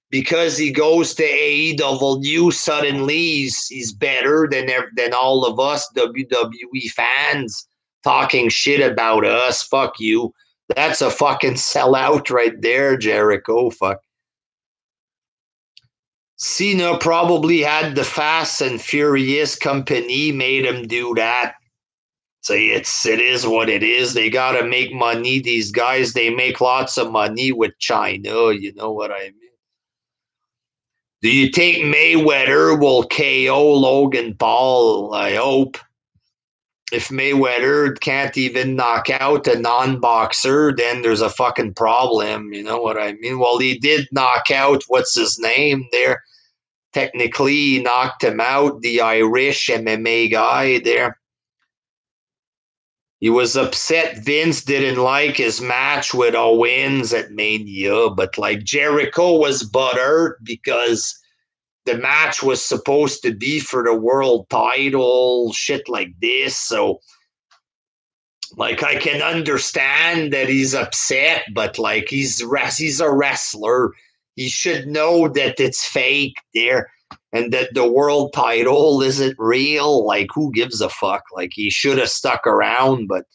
Speaker 1: because he goes to AEW. Suddenly he's better than all of us WWE fans talking shit about us. Fuck you. That's a fucking sellout right there, Jericho. Fuck. Cena probably had the Fast and Furious company made him do that. So it is what it is. They gotta make money. These guys, they make lots of money with China. You know what I mean? Do you think Mayweather will KO Logan Paul? I hope. If Mayweather can't even knock out a non-boxer, then there's a fucking problem. You know what I mean? Well, he did knock out what's his name there. Technically, he knocked him out, the Irish MMA guy there. He was upset Vince didn't like his match with Owens at Mania, but like Jericho was butthurt because the match was supposed to be for the world title, shit like this. So, like, I can understand that he's upset, but like, he's a wrestler. He should know that it's fake there and that the world title isn't real. Like, who gives a fuck? Like, he should have stuck around, but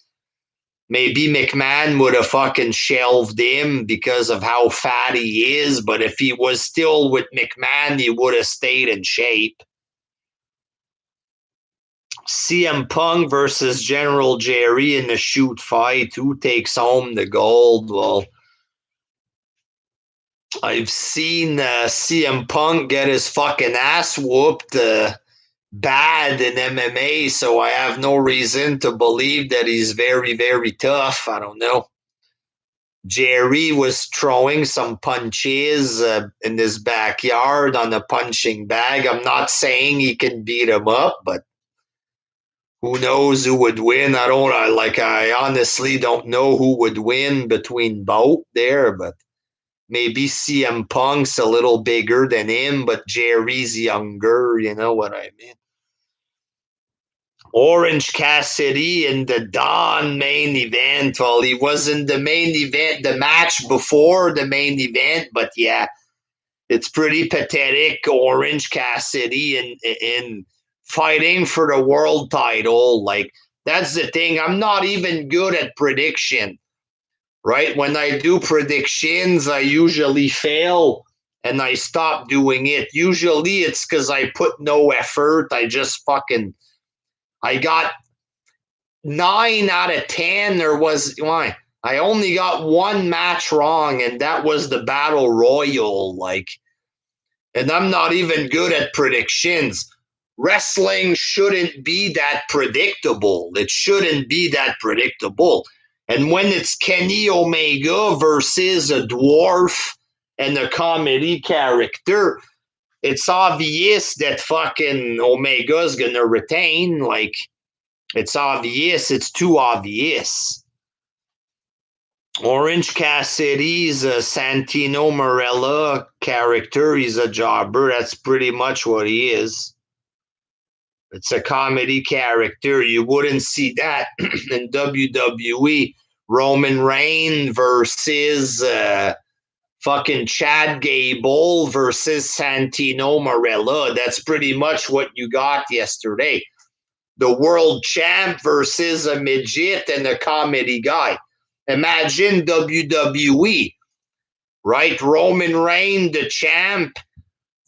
Speaker 1: maybe McMahon would have fucking shelved him because of how fat he is. But if he was still with McMahon, he would have stayed in shape. CM Punk versus General Jerry in the shoot fight. Who takes home the gold? Well, I've seen CM Punk get his fucking ass whooped bad in MMA, so I have no reason to believe that he's very, very tough. I don't know. Jerry was throwing some punches in his backyard on a punching bag. I'm not saying he can beat him up, but who knows who would win? I honestly don't know who would win between both there, but maybe CM Punk's a little bigger than him, but Jerry's younger, you know what I mean? Orange Cassidy in the Dawn main event. Well, he was in the main event, the match before the main event, but yeah, it's pretty pathetic. Orange Cassidy in fighting for the world title. Like, that's the thing. I'm not even good at prediction, right? When I do predictions, I usually fail and I stop doing it. Usually it's because I put no effort. I got 9 out of 10. There was why I only got one match wrong, and that was the battle royal. Like, and I'm not even good at predictions. Wrestling shouldn't be that predictable. It shouldn't be that predictable. And when it's Kenny Omega versus a dwarf and a comedy character, it's obvious that fucking Omega's gonna retain. Like, it's obvious. It's too obvious. Orange Cassidy's a Santino Marella character. He's a jobber. That's pretty much what he is. It's a comedy character. You wouldn't see that in WWE. Roman Reigns versus fucking Chad Gable versus Santino Marella. That's pretty much what you got yesterday. The world champ versus a midget and a comedy guy. Imagine WWE, right? Roman Reigns, the champ,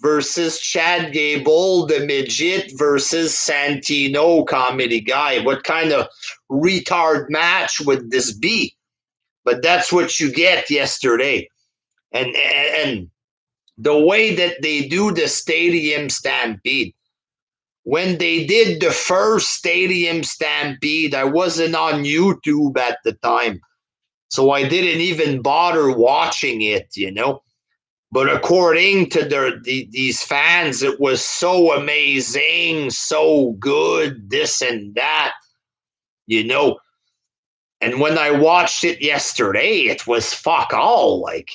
Speaker 1: versus Chad Gable, the midget, versus Santino, comedy guy. What kind of retard match would this be? But that's what you get yesterday. And the way that they do the Stadium Stampede, when they did the first Stadium Stampede, I wasn't on YouTube at the time. So I didn't even bother watching it. But according to these fans, it was so amazing, so good, this and that. And when I watched it yesterday, it was fuck all. Like,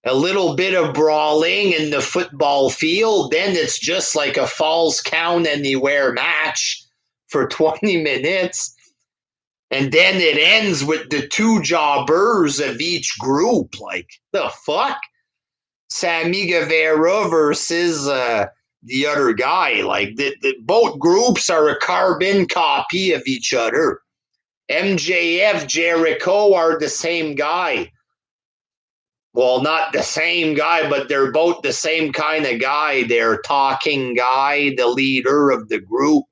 Speaker 1: a little bit of brawling in the football field, then it's just like a falls count anywhere match for 20 minutes. And then it ends with the two jobbers of each group. Like, the fuck? Sammy Guevara versus the other guy. Like, both groups are a carbon copy of each other. MJF, Jericho are the same guy. Well, not the same guy, but they're both the same kind of guy. They're talking guy, the leader of the group.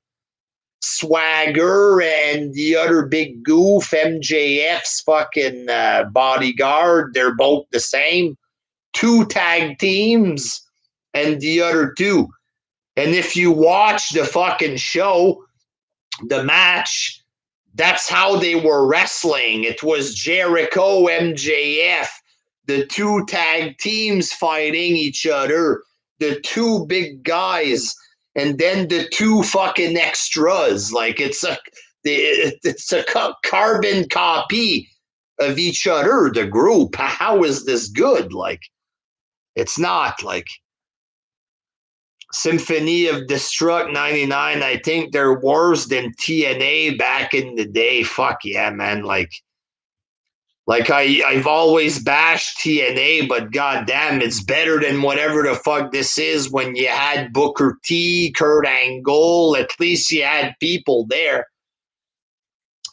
Speaker 1: Swagger and the other big goof, MJF's fucking bodyguard, they're both the same. Two tag teams and the other two. And if you watch the fucking show, the match, that's how they were wrestling. It was Jericho, MJF, the two tag teams fighting each other, the two big guys, and then the two fucking extras. Like, it's a carbon copy of each other, the group. How is this good? Like, it's not. Like, Symphony of Destruct 99, I think they're worse than TNA back in the day. Fuck yeah, man. Like I've always bashed TNA, but goddamn, it's better than whatever the fuck this is. When you had Booker T, Kurt Angle, at least you had people there.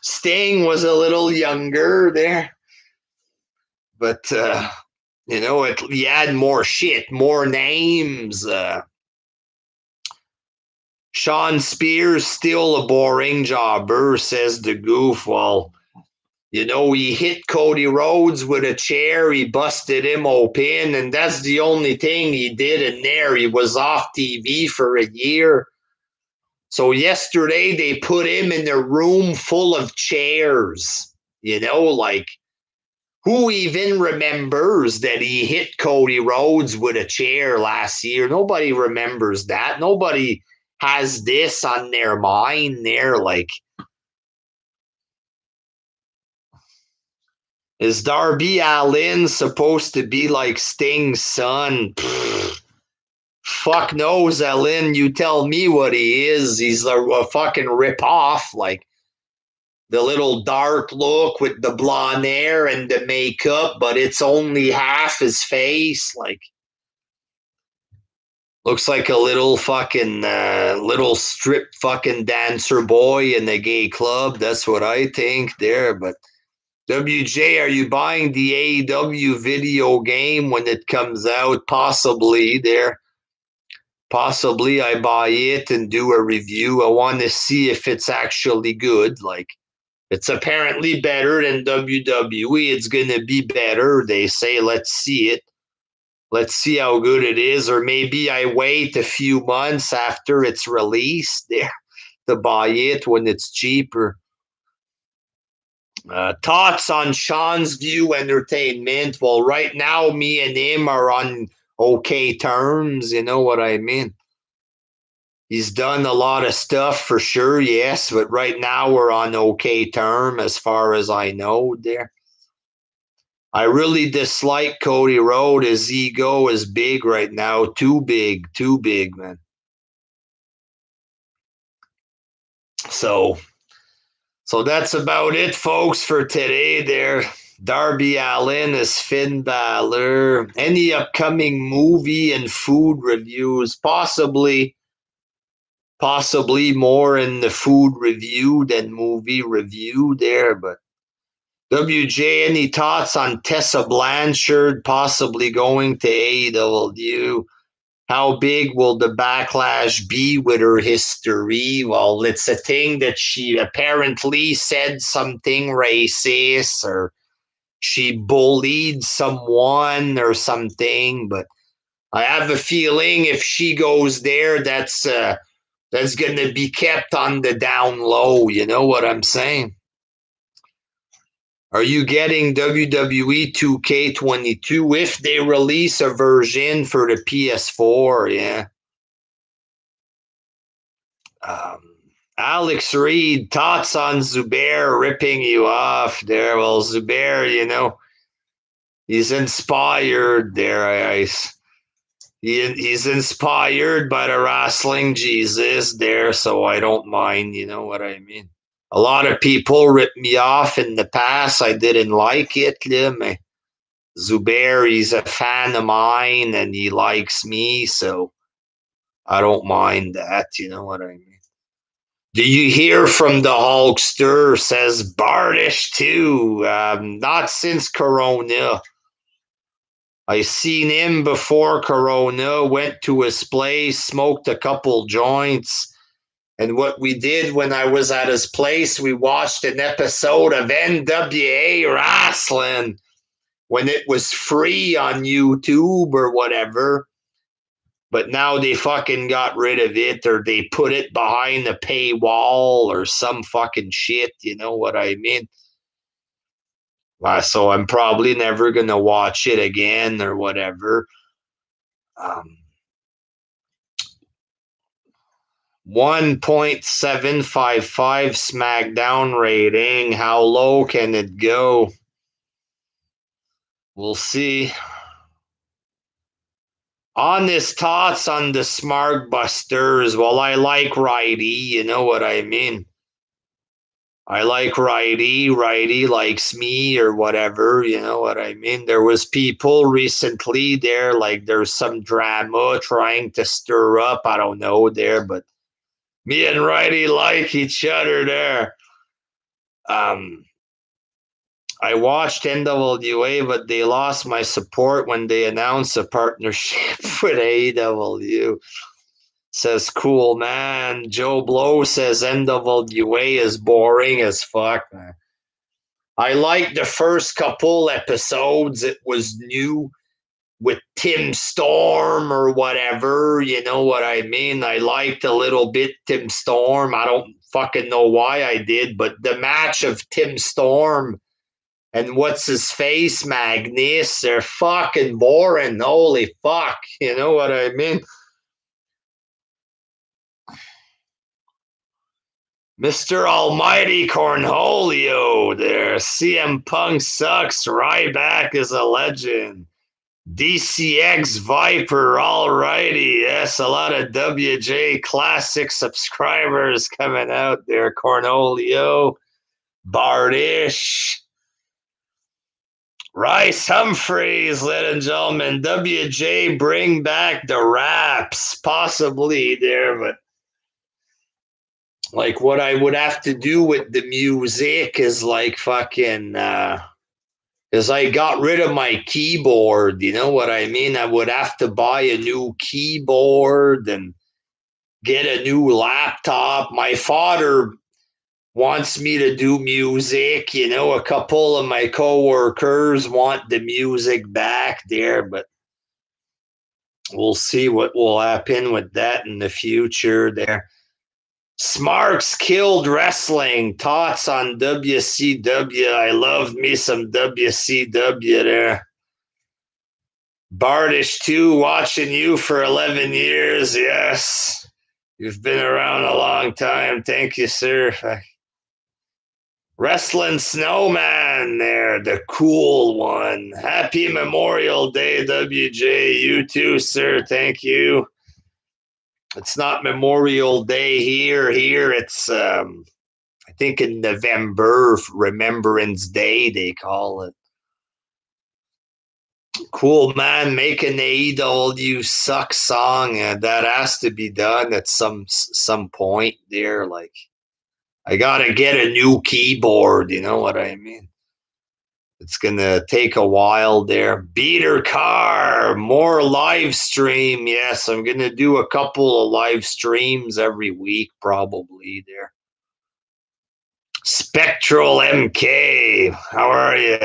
Speaker 1: Sting was a little younger there, but you had more shit, more names. Sean Spears still a boring jobber, says the goof. Well, he hit Cody Rhodes with a chair. He busted him open, and that's the only thing he did in there. He was off TV for a year. So yesterday they put him in a room full of chairs. Like, who even remembers that he hit Cody Rhodes with a chair last year? Nobody remembers that. Nobody has this on their mind there. Like, is Darby Allin supposed to be like Sting's son? Pfft. Fuck knows, Ellen. You tell me what he is. He's a fucking rip-off. Like, the little dark look with the blonde hair and the makeup, but it's only half his face. Like, looks like a little fucking little strip fucking dancer boy in a gay club. That's what I think there. But WJ, are you buying the AEW video game when it comes out? Possibly there. Possibly I buy it and do a review. I want to see if it's actually good. Like, it's apparently better than WWE. It's going to be better. They say, let's see it. Let's see how good it is. Or maybe I wait a few months after it's released there to buy it when it's cheaper. Thoughts on Sean's View Entertainment? Well, right now, me and him are on okay terms. You know what I mean? He's done a lot of stuff for sure, yes, but right now we're on okay term as far as I know there. I really dislike Cody Rhodes. His ego is big right now. Too big, man. So that's about it, folks, for today there. Darby Allin is Finn Balor. Any upcoming movie and food reviews? Possibly more in the food review than movie review there, but WJ, any thoughts on Tessa Blanchard possibly going to AEW? How big will the backlash be with her history? Well, it's a thing that she apparently said something racist or she bullied someone or something, but I have a feeling if she goes there, that's going to be kept on the down low. You know what I'm saying? Are you getting WWE 2K22 if they release a version for the PS4? Yeah. Um, Alex Reed, thoughts on Zubair ripping you off there? Well, Zubair, he's inspired there. He's inspired by the wrestling Jesus there, so I don't mind. You know what I mean? A lot of people ripped me off in the past. I didn't like it. Zubair, he's a fan of mine and he likes me, so I don't mind that. You know what I mean? Do you hear from the Hulkster? Says Bardish too. Not since Corona. I seen him before Corona. Went to his place, smoked a couple joints, and what we did when I was at his place, we watched an episode of NWA Wrestling when it was free on YouTube or whatever. But now they fucking got rid of it or they put it behind a paywall or some fucking shit. You know what I mean? So I'm probably never going to watch it again or whatever. 1.755 SmackDown rating. How low can it go? We'll see. Honest thoughts on the Smart Busters. Well, I like Righty. You know what I mean? I like Righty. Righty likes me or whatever. You know what I mean? There was people recently there, like there's some drama trying to stir up. I don't know there, but me and Righty like each other there. I watched NWA, but they lost my support when they announced a partnership with AEW. Says cool man. Joe Blow says NWA is boring as fuck, man. I liked the first couple episodes. It was new with Tim Storm or whatever. You know what I mean? I liked a little bit Tim Storm. I don't fucking know why I did, but the match of Tim Storm and what's his face, Magnus, they're fucking boring. Holy fuck. You know what I mean? Mr. Almighty Cornholio there. CM Punk sucks. Ryback is a legend. DCX Viper, alrighty. Yes, a lot of WJ Classic subscribers coming out there. Cornolio, Bardish, Rice Humphreys, ladies and gentlemen. WJ, bring back the raps. Possibly there, but like what I would have to do with the music is like fucking because I got rid of my keyboard, you know what I mean? I would have to buy a new keyboard and get a new laptop. My father wants me to do music, you know, a couple of my coworkers want the music back there, but we'll see what will happen with that in the future there. Smarks killed wrestling. Thoughts on WCW? I loved me some WCW there. Bardish too, watching you for 11 years. Yes, you've been around a long time. Thank you, sir. Wrestling Snowman there, the cool one. Happy Memorial Day, WJ. You too, sir. Thank you. It's not Memorial Day here. Here it's, I think in November, Remembrance Day, they call it. Cool, man. Make an AEW suck song. That has to be done at some point there. Like, I gotta get a new keyboard. You know what I mean? It's gonna take a while there. Beater car, more live stream. Yes, I'm gonna do a couple of live streams every week, probably there. Spectral MK, how are you?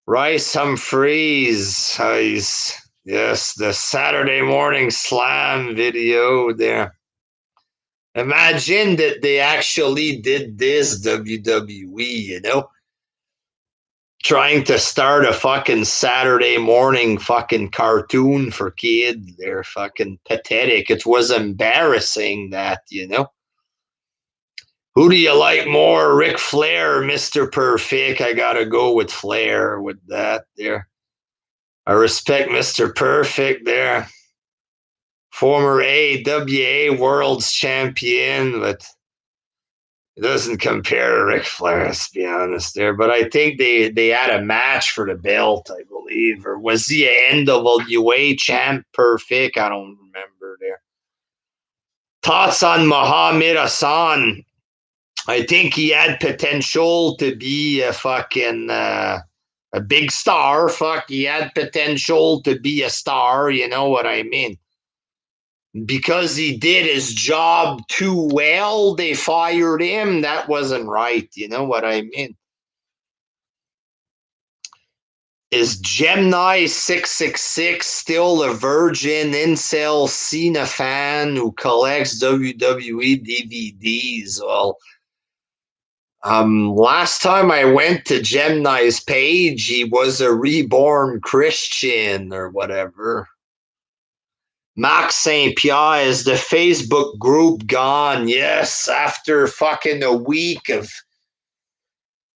Speaker 1: Rice Humphreys, yes, the Saturday morning slam video there. Imagine that they actually did this, WWE, you know? Trying to start a fucking Saturday morning fucking cartoon for kids. They're fucking pathetic. It was embarrassing that, you know? Who do you like more, Ric Flair or Mr. Perfect? I gotta go with Flair with that there. I respect Mr. Perfect there. Former AWA World's Champion, but it doesn't compare to Ric Flair, to be honest there. But I think they had a match for the belt, I believe. Or was he an NWA champ Perfect? I don't remember there. Thoughts on Muhammad Hassan? I think he had potential to be a fucking a big star. Fuck, he had potential to be a star. You know what I mean? Because he did his job too well, they fired him. That wasn't right. You know what I mean? Is Gemini 666 still a virgin incel Cena fan who collects WWE DVDs? Well, last time I went to Gemini's page, he was a reborn Christian or whatever. Max St. Pierre, is the Facebook group gone? Yes, after fucking a week of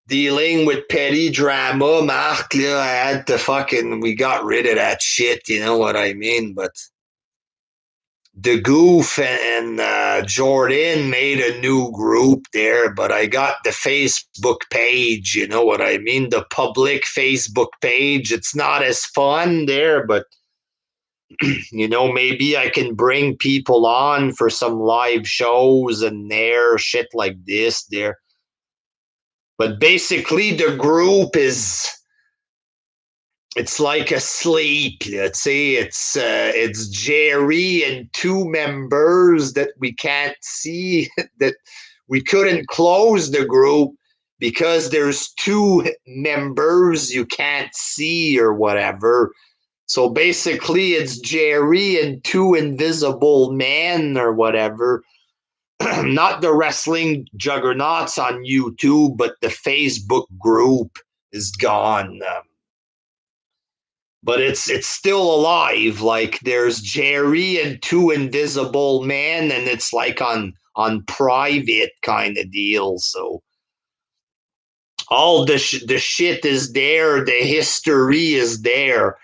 Speaker 1: dealing with petty drama, Mark, I had to we got rid of that shit, you know what I mean? But the Goof and Jordan made a new group there, but I got the Facebook page, you know what I mean? The public Facebook page. It's not as fun there, but you know, maybe I can bring people on for some live shows and there, shit like this there. But basically the group it's like a sleep. Let's say it's Jerry and two members that we can't see that we couldn't close the group because there's two members you can't see or whatever. So basically, it's Jerry and two invisible men or whatever. Not the wrestling juggernauts on YouTube, but the Facebook group is gone. But it's still alive. Like there's Jerry and two invisible men, and it's like on private kind of deal. So all the shit is there. The history is there.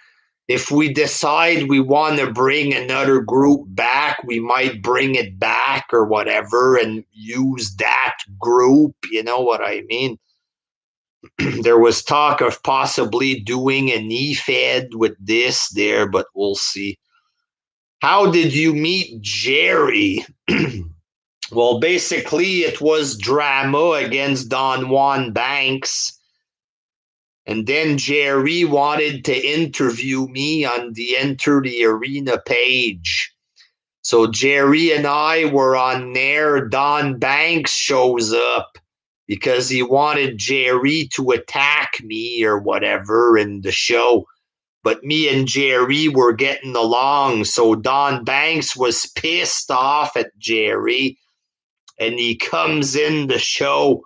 Speaker 1: if we decide we want to bring another group back, we might bring it back or whatever and use that group. You know what I mean? There was talk of possibly doing a knee fed with this there, but we'll see. How did you meet Jerry? Well, basically, it was drama against Don Juan Banks. And then Jerry wanted to interview me on the Enter the Arena page. So Jerry and I were on there. Don Banks shows up because he wanted Jerry to attack me or whatever in the show. But me and Jerry were getting along. So Don Banks was pissed off at Jerry. And he comes in the show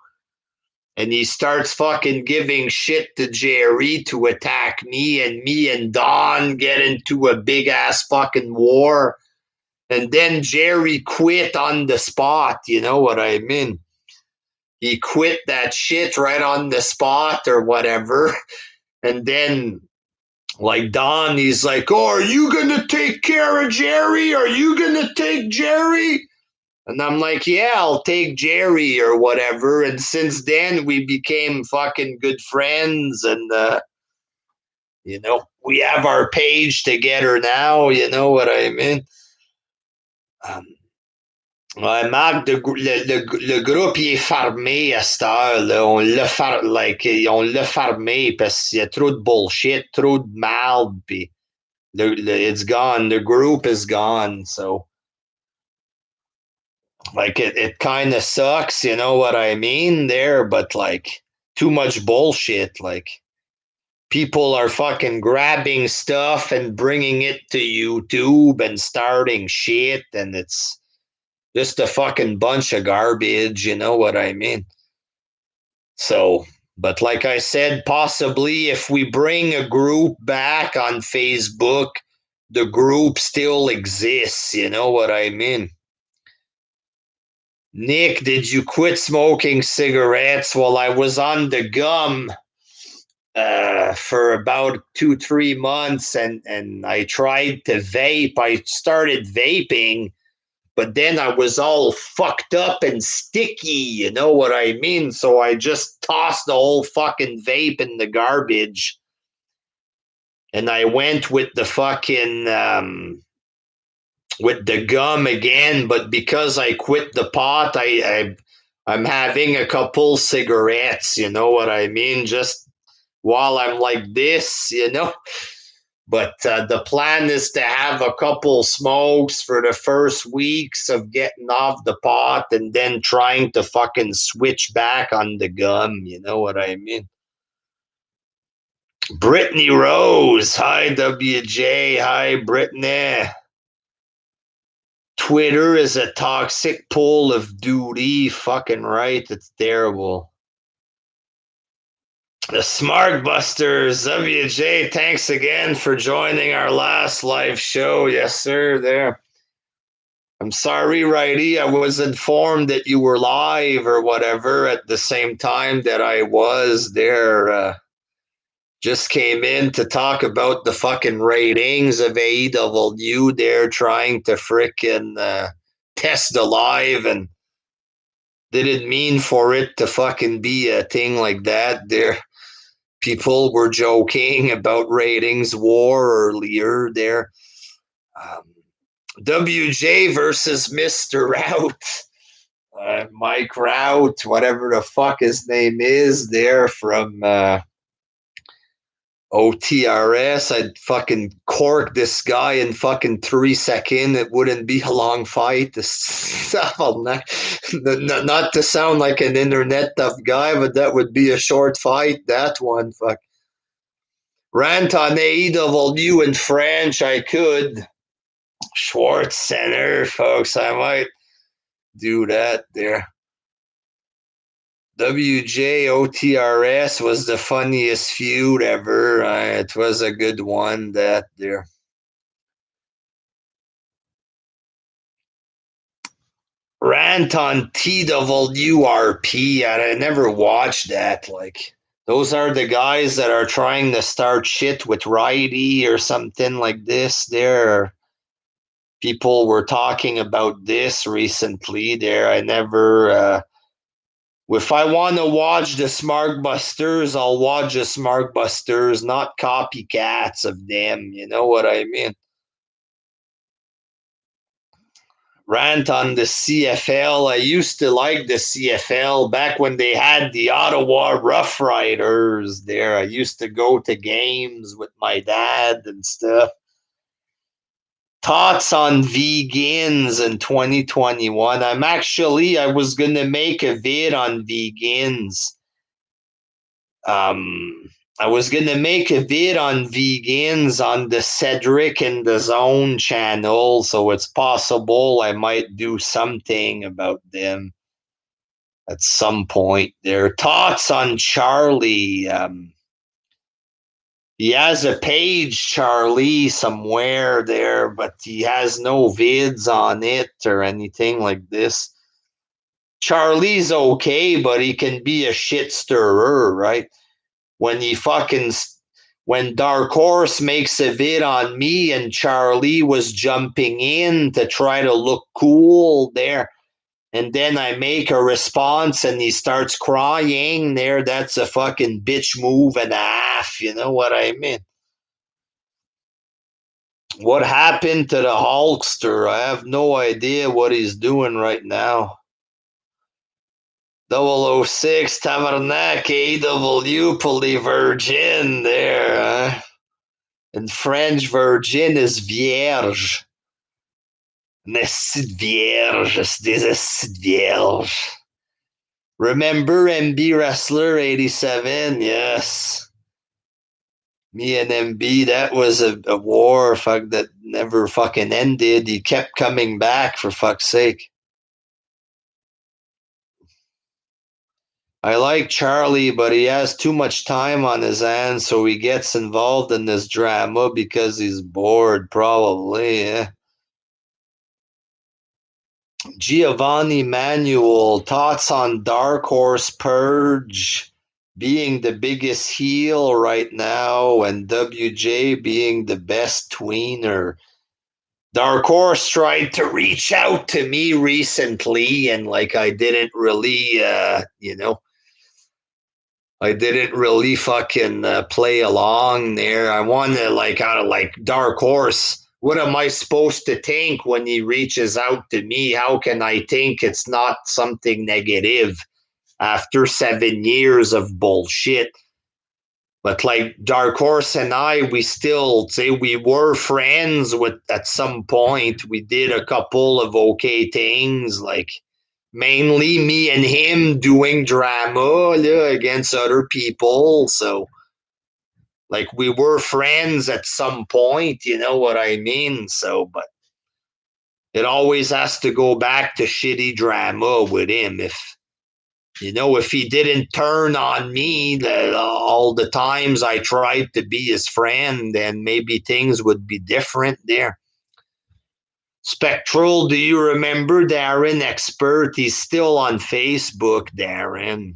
Speaker 1: and he starts fucking giving shit to Jerry to attack me and Don get into a big ass fucking war. And then Jerry quit on the spot, you know what I mean? He quit that shit right on the spot or whatever. And then, like, Don, he's like, oh, are you going to take care of Jerry? Are you going to take Jerry? And I'm like, yeah, I'll take Jerry or whatever. And since then, we became fucking good friends. And, you know, we have our page together now. You know what I mean? Ouais, Marc, le groupe, il est fermé à cette heure-là. On l'a fermé parce qu'il y a trop de bullshit, trop de mal. Puis it's gone. The group is gone. So. Like it kind of sucks, you know what I mean there, but like too much bullshit. Like people are fucking grabbing stuff and bringing it to YouTube and starting shit, and it's just a fucking bunch of garbage, you know what I mean? So, but like I said, possibly if we bring a group back on Facebook, the group still exists, you know what I mean? Nick, did you quit smoking cigarettes? Well, I was on the gum for about 2-3 months, and I tried to vape. I started vaping, but then I was all fucked up and sticky, you know what I mean? So I just tossed the whole fucking vape in the garbage, and I went with the fucking with the gum again, but because I quit the pot, I'm having a couple cigarettes, you know what I mean? Just while I'm like this, you know. But the plan is to have a couple smokes for the first weeks of getting off the pot and then trying to fucking switch back on the gum, you know what I mean? Brittany Rose, hi WJ, hi Brittany. Twitter is a toxic pool of duty. Fucking right. It's terrible. The Smart Busters, WJ, thanks again for joining our last live show. Yes, sir, there. I'm sorry, Righty. I was informed that you were live or whatever at the same time that I was there. Just came in to talk about the fucking ratings of AEW. They're trying to frickin' test the live and didn't mean for it to fucking be a thing like that. There, people were joking about ratings war earlier there. WJ versus Mr. Rout. Mike Rout, whatever the fuck his name is there from OTRS. I'd fucking cork this guy in fucking 3 seconds. It wouldn't be a long fight. Not to sound like an internet tough guy, but that would be a short fight. That one, fuck. Rant on AEW in French, I could. Schwartz Center, folks. I might do that there. WJOTRS was the funniest feud ever. It was a good one, that there. Rant on TWRP. I never watched that. Like, Those are the guys that are trying to start shit with Righty or something like this. There, people were talking about this recently. There, I never. If I want to watch the Smartbusters, I'll watch the Smartbusters, not copycats of them. You know what I mean? Rant on the CFL. I used to like the CFL back when they had the Ottawa Rough Riders there. I used to go to games with my dad and stuff. Thoughts on vegans in 2021. I was going to make a vid on vegans. I was going to make a vid on vegans on the Cedric and the Zone channel, so it's possible I might do something about them at some point. Their thoughts on Charlie. He has a page, Charlie, somewhere there, but he has no vids on it or anything like this. Charlie's okay, but he can be a shit stirrer, right? When Dark Horse makes a vid on me and Charlie was jumping in to try to look cool there, and then I make a response and he starts crying there, that's a fucking bitch move and a half, you know what I mean? What happened to the Hulkster? I have no idea what he's doing right now. 006 Tabarnak AEW Polyvirgin there. Huh? In French, virgin is vierge. Nessid vierge, c'est vierge. Remember MB Wrestler 87? Yes. Me and MB, that was a war that never fucking ended. He kept coming back, for fuck's sake. I like Charlie, but he has too much time on his hands, so he gets involved in this drama because he's bored, probably. Yeah. Giovanni Manuel, thoughts on Dark Horse Purge being the biggest heel right now and WJ being the best tweener. Dark Horse tried to reach out to me recently, and I didn't really, I didn't really fucking play along there. I wanted out of Dark Horse. What am I supposed to think when he reaches out to me? How can I think it's not something negative after 7 years of bullshit? But Dark Horse and I, we still say we were friends with at some point. We did a couple of okay things, mainly me and him doing drama against other people. So, we were friends at some point, you know what I mean? So, but it always has to go back to shitty drama with him. If he didn't turn on me all the times I tried to be his friend, then maybe things would be different there. Spectral, do you remember Darren Expert? He's still on Facebook, Darren.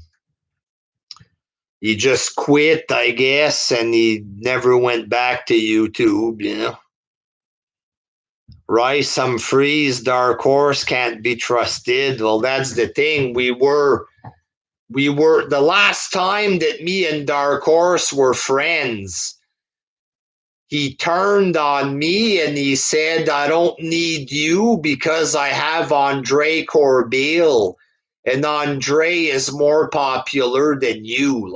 Speaker 1: He just quit, I guess, and he never went back to YouTube, Rice Humphreys, Dark Horse can't be trusted. Well, that's the thing. We were the last time that me and Dark Horse were friends. He turned on me and he said, I don't need you because I have Andre Corbeil. And Andre is more popular than you.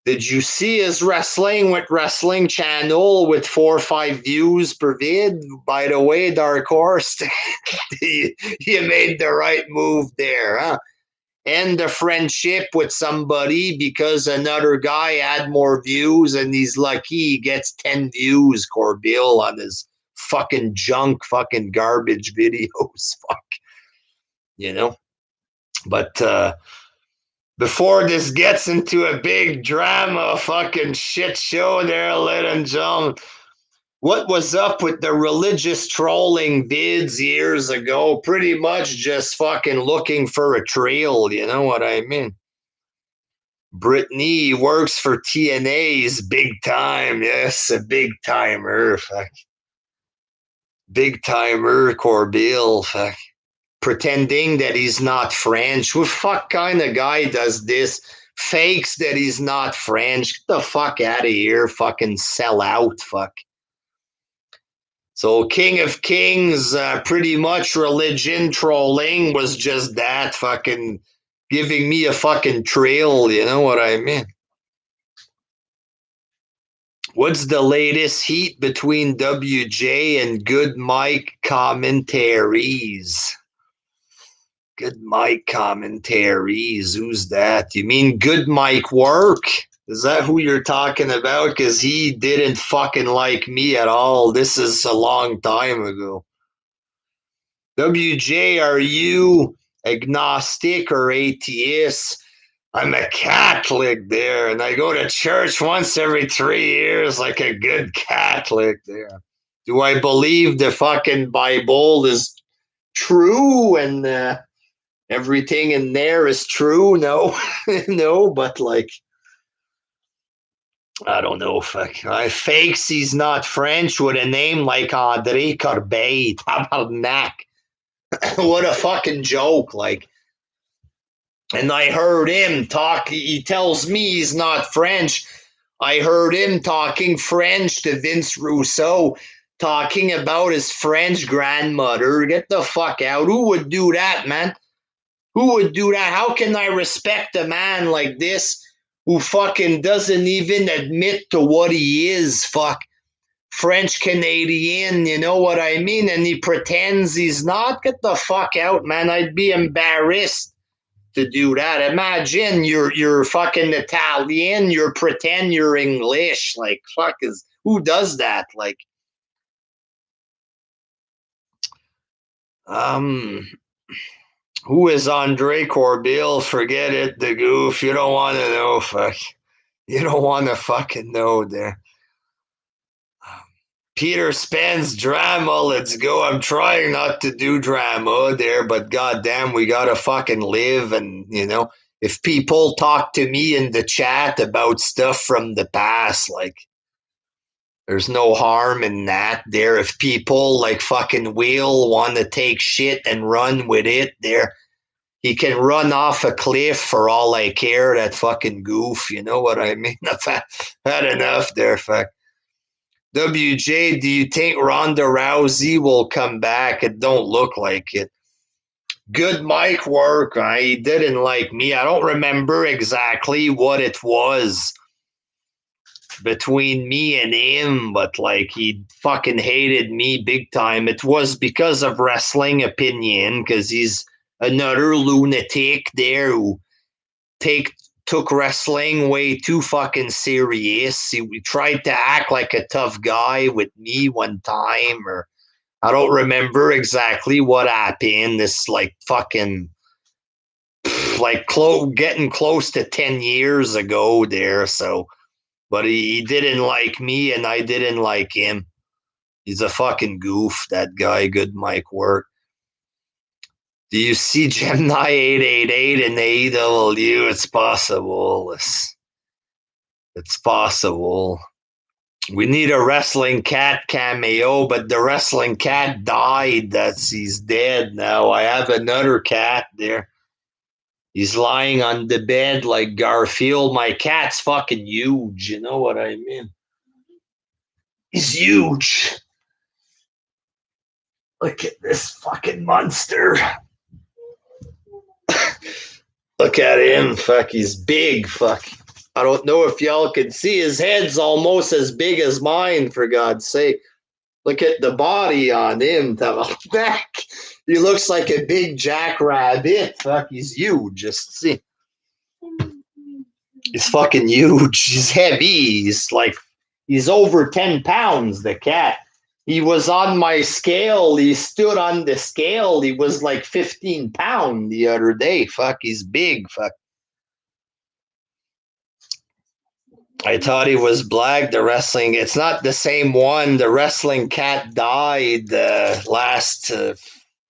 Speaker 1: Did you see his wrestling with Wrestling Channel with 4 or 5 views per vid? By the way, Dark Horse, you made the right move there, huh? End a friendship with somebody because another guy had more views and he's lucky he gets 10 views, Corbeil, on his fucking junk, fucking garbage videos. Fuck. But before this gets into a big drama fucking shit show there, ladies and gentlemen, what was up with the religious trolling vids years ago? Pretty much just fucking looking for a trail, you know what I mean? Brittany works for TNA. He's big time. Yes, a big timer. Fuck. Big timer, Corbeil. Fuck. Pretending that he's not French. What fuck kind of guy does this? Fakes that he's not French. Get the fuck out of here. Fucking sell out. Fuck. So King of Kings, pretty much religion trolling was just that fucking giving me a fucking trail. You know what I mean? What's the latest heat between WJ and Good Mike commentaries? Good Mike commentaries. Who's that? You mean Good Mike Work? Is that who you're talking about? Because he didn't fucking like me at all. This is a long time ago. WJ, are you agnostic or atheist? I'm a Catholic there, and I go to church once every 3 years like a good Catholic there. Do I believe the fucking Bible is true and everything in there is true? No, no, but like, I don't know. Fuck. I fakes he's not French with a name like André Corbeil. Tabarnak. What a fucking joke. Like, and I heard him talk. He tells me he's not French. I heard him talking French to Vince Russo, talking about his French grandmother. Get the fuck out. Who would do that, man? Who would do that? How can I respect a man like this who fucking doesn't even admit to what he is? Fuck. French Canadian, you know what I mean? And he pretends he's not. Get the fuck out, man. I'd be embarrassed to do that. Imagine you're fucking Italian, you pretend you're English. Like, fuck, is who does that? Like, who is Andre Corbeil? Forget it, the goof. You don't want to know. Fuck, you don't want to fucking know there. Peter Spence drama. Let's go. I'm trying not to do drama there, but goddamn, we gotta fucking live. And if people talk to me in the chat about stuff from the past, like, there's no harm in that. There, if people like fucking Will want to take shit and run with it, there, he can run off a cliff for all I care. That fucking goof. You know what I mean? I've had enough there. Fuck. WJ, do you think Ronda Rousey will come back? It don't look like it. Good mic work. He didn't like me. I don't remember exactly what it was between me and him, but like he fucking hated me big time. It was because of wrestling opinion, because he's another lunatic there who took wrestling way too fucking serious. He tried to act like a tough guy with me one time, or I don't remember exactly what happened. This like fucking like getting close to 10 years ago there. So, but he didn't like me and I didn't like him. He's a fucking goof, that guy. Good mic work. Do you see Gemini 888 in AEW? It's possible. It's possible. We need a wrestling cat cameo, but the wrestling cat died. He's dead now. I have another cat there. He's lying on the bed like Garfield. My cat's fucking huge. You know what I mean? He's huge. Look at this fucking monster. Look at him. Fuck, he's big. Fuck. I don't know if y'all can see. His head's almost as big as mine, for God's sake. Look at the body on him. Back. He looks like a big jackrabbit. Fuck, he's huge. Just see. He's fucking huge. He's heavy. He's over 10 pounds, the cat. He was on my scale. He stood on the scale. He was like 15 pounds the other day. Fuck, he's big. Fuck. I thought he was black. The wrestling, it's not the same one. The wrestling cat died last,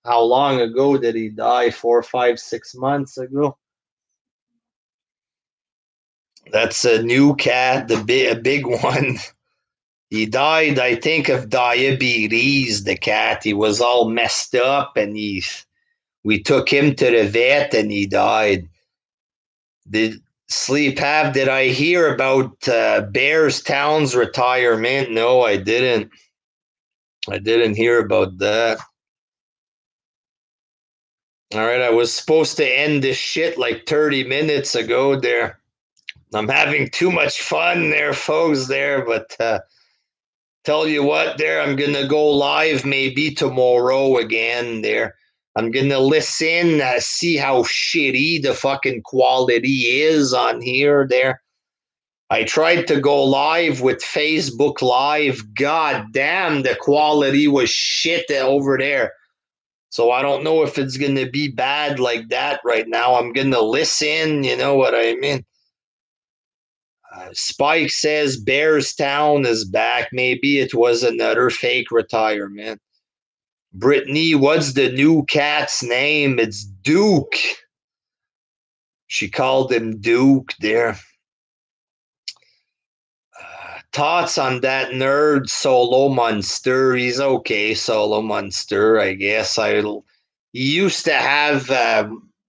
Speaker 1: how long ago did he die? 4, 5, 6 months ago? That's a new cat, a big one. He died, I think, of diabetes. The cat. He was all messed up, and we took him to the vet, and he died. Did Sleep have? Did I hear about Bears Town's retirement? No, I didn't. I didn't hear about that. All right, I was supposed to end this shit like 30 minutes ago there. I'm having too much fun there, folks, there, but tell you what, there, I'm going to go live maybe tomorrow again there. I'm going to listen, see how shitty the fucking quality is on here there. I tried to go live with Facebook Live. God damn, the quality was shit over there. So I don't know if it's going to be bad like that right now. I'm going to listen, you know what I mean? Spike says Bearstown is back. Maybe it was another fake retirement. Brittany, what's the new cat's name? It's Duke. She called him Duke there. Thoughts on that nerd Solo Monster? He's okay, Solo Monster, I guess. He used to have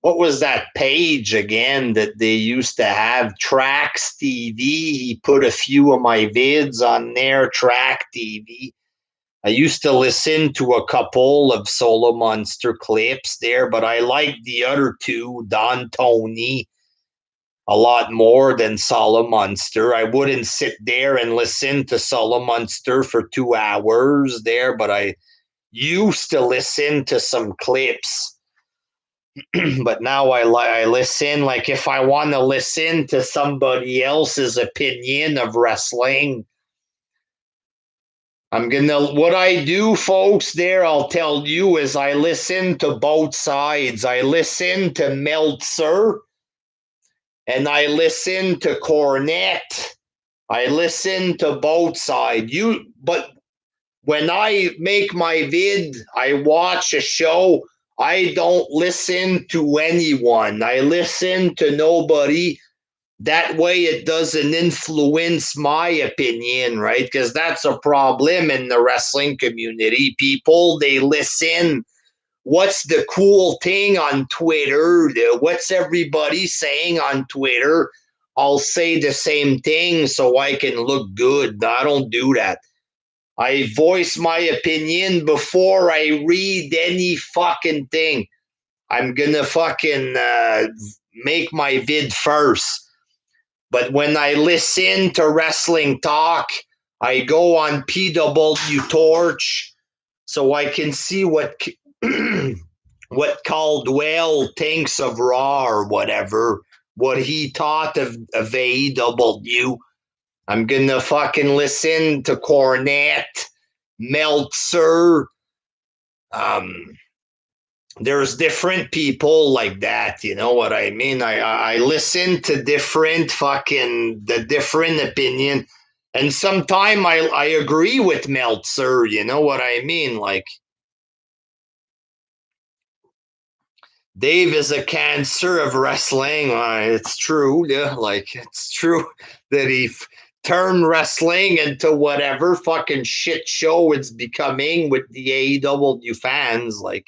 Speaker 1: what was that page again that they used to have? Tracks TV. He put a few of my vids on there. Track TV. I used to listen to a couple of Solo Monster clips there, but I liked the other two, Don Tony, a lot more than Solo Monster. I wouldn't sit there and listen to Solo Monster for 2 hours there, but I used to listen to some clips. But now I listen, like if I want to listen to somebody else's opinion of wrestling, what I do, folks, there, I'll tell you, is I listen to both sides. I listen to Meltzer and I listen to Cornette. I listen to both sides. But when I make my vid, I watch a show, I don't listen to anyone. I listen to nobody. That way it doesn't influence my opinion, right? Because that's a problem in the wrestling community. People, they listen. What's the cool thing on Twitter? What's everybody saying on Twitter? I'll say the same thing so I can look good. I don't do that. I voice my opinion before I read any fucking thing. I'm gonna fucking make my vid first. But when I listen to wrestling talk, I go on PW Torch so I can see what what Caldwell thinks of Raw or whatever, what he thought of AEW. I'm gonna fucking listen to Cornette, Meltzer. Um, there's different people like that, you know what I mean? I listen to the different opinion, and sometimes I agree with Meltzer, you know what I mean? Like Dave is a cancer of wrestling. It's true, yeah. Like it's true that he turned wrestling into whatever fucking shit show it's becoming with the AEW fans. Like,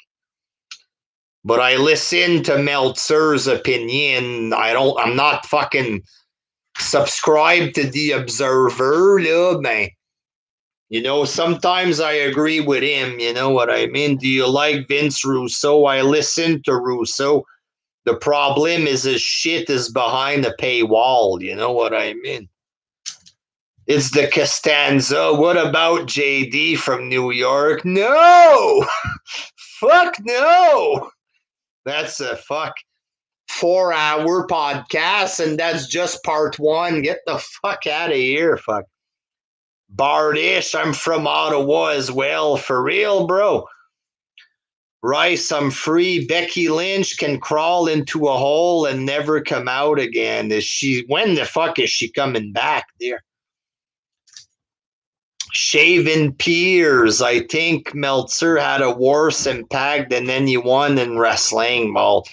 Speaker 1: but I listen to Meltzer's opinion. I'm not fucking subscribed to the Observer, man. You know, sometimes I agree with him. You know what I mean? Do you like Vince Russo? I listen to Russo. The problem is his shit is behind the paywall. You know what I mean? It's the Costanza. What about JD from New York? No! Fuck no! That's a 4-hour podcast, and that's just part one. Get the fuck out of here, fuck. Bardish, I'm from Ottawa as well. For real, bro. Rice, I'm free. Becky Lynch can crawl into a hole and never come out again. When the fuck is she coming back there? Shaven Piers, I think Meltzer had a worse impact than anyone in wrestling. Well,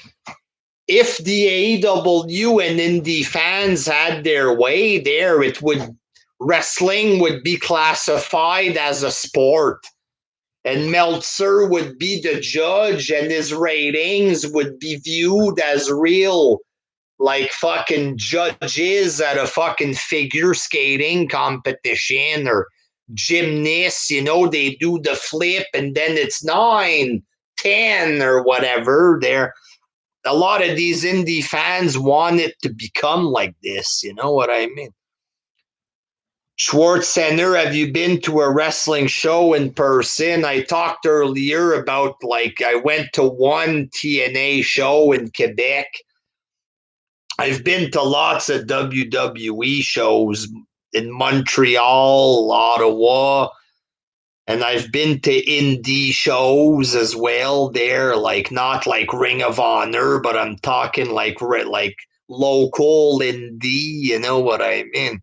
Speaker 1: if the AEW and indie fans had their way there, wrestling would be classified as a sport. And Meltzer would be the judge, and his ratings would be viewed as real, like fucking judges at a fucking figure skating competition or gymnasts, they do the flip and then it's 9, 10 or whatever. A lot of these indie fans want it to become like this, you know what I mean? Schwartz Center, have you been to a wrestling show in person? I talked earlier about, like, I went to one TNA show in Quebec. I've been to lots of WWE shows in Montreal, Ottawa, and I've been to indie shows as well there, like not like Ring of Honor, but I'm talking like local indie, you know what I mean?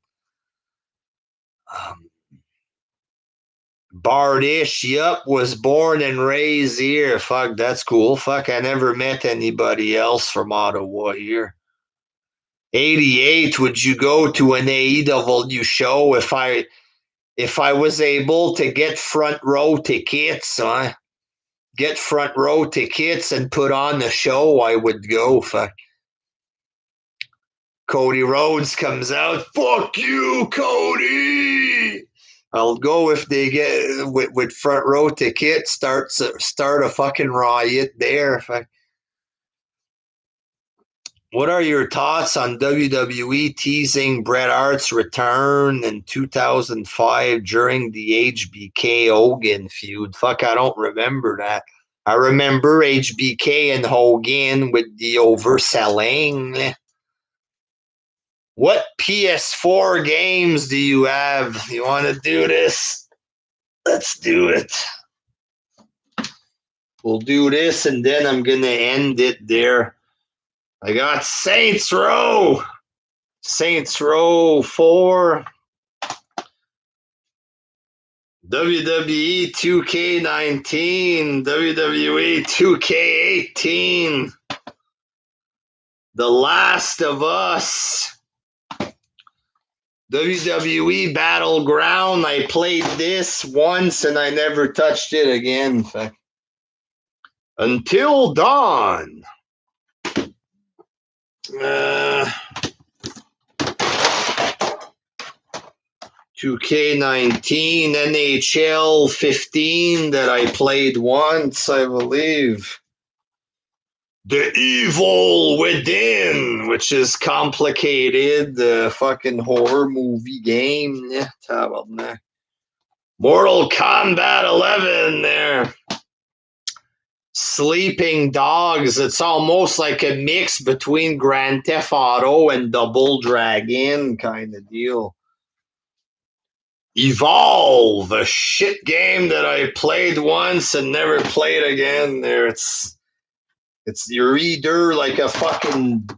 Speaker 1: Bardish, yep, was born and raised here. Fuck, that's cool. Fuck, I never met anybody else from Ottawa here. 88, would you go to an AEW show if I was able to get front row tickets, huh? Get front row tickets and put on the show, I would go. Fuck. Cody Rhodes comes out. Fuck you, Cody. I'll go if they get with front row tickets. Start a fucking riot there. Fuck. What are your thoughts on WWE teasing Bret Hart's return in 2005 during the HBK Hogan feud? Fuck, I don't remember that. I remember HBK and Hogan with the overselling. What PS4 games do you have? You want to do this? Let's do it. We'll do this and then I'm going to end it there. I got Saints Row 4, WWE 2K19, WWE 2K18, The Last of Us, WWE Battleground. I played this once and I never touched it again. Until Dawn. 2K19, NHL 15 that I played once, I believe. The Evil Within, which is complicated, the fucking horror movie game. Yeah, Mortal Kombat 11 there. Sleeping Dogs. It's almost like a mix between Grand Theft Auto and Double Dragon kind of deal. Evolve, a shit game that I played once and never played again. There, it's you're either like a fucking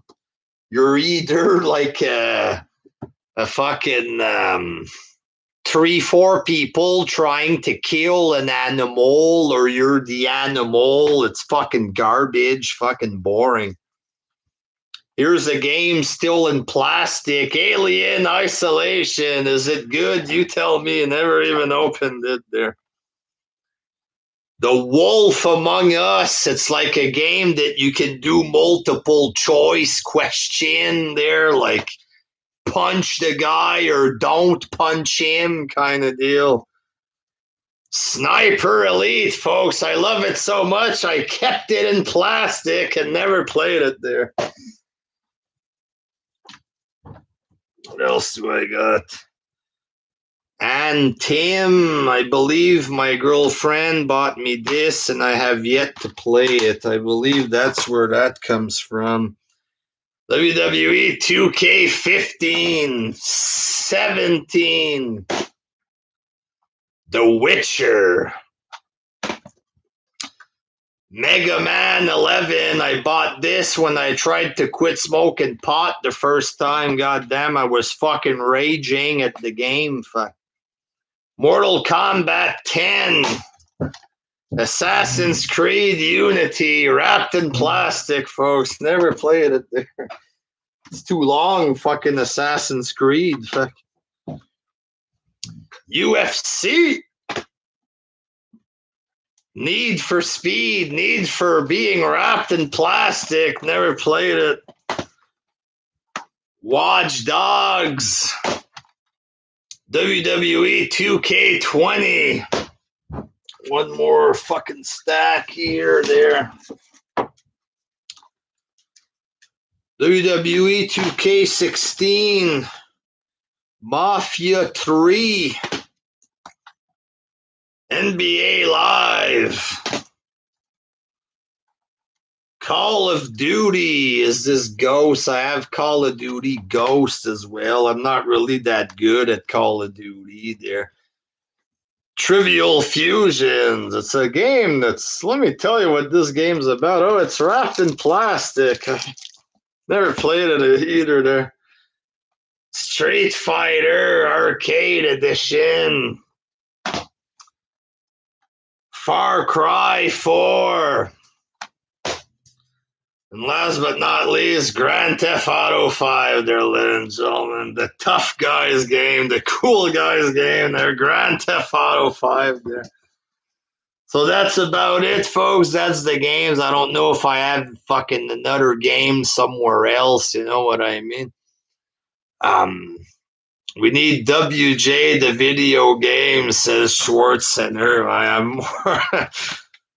Speaker 1: 3-4 people trying to kill an animal, or you're the animal. It's fucking garbage, fucking boring. Here's a game still in plastic. Alien Isolation. Is it good? You tell me. Never even opened it there. The Wolf Among Us. It's like a game that you can do multiple choice question there, like punch the guy or don't punch him kind of deal. Sniper Elite, folks. I love it so much I kept it in plastic and never played it there. What else do I got? And Tim, I believe my girlfriend bought me this and I have yet to play it. I believe that's where that comes from. WWE 2K15, 17. The Witcher. Mega Man 11. I bought this when I tried to quit smoking pot the first time. Goddamn, I was fucking raging at the game. Mortal Kombat 10. Assassin's Creed Unity, wrapped in plastic, folks. Never played it there. It's too long, fucking Assassin's Creed. Fuck. UFC. Need for Speed, Need for Being Wrapped in Plastic. Never played it. Watch Dogs. WWE 2K20. One more fucking stack here, there. WWE 2K16. Mafia 3. NBA Live. Call of Duty is this Ghost. I have Call of Duty Ghost as well. I'm not really that good at Call of Duty there. Trivial Fusions. It's a game that's, let me tell you what this game's about. Oh, it's wrapped in plastic. Never played it either there. Street Fighter Arcade Edition. Far Cry 4. And last but not least, Grand Theft Auto 5, there, ladies and gentlemen. The tough guys game, the cool guys game there, Grand Theft Auto 5 there. So that's about it, folks. That's the games. I don't know if I have fucking another game somewhere else, you know what I mean? We need WJ the video game, says Schwarzenegger.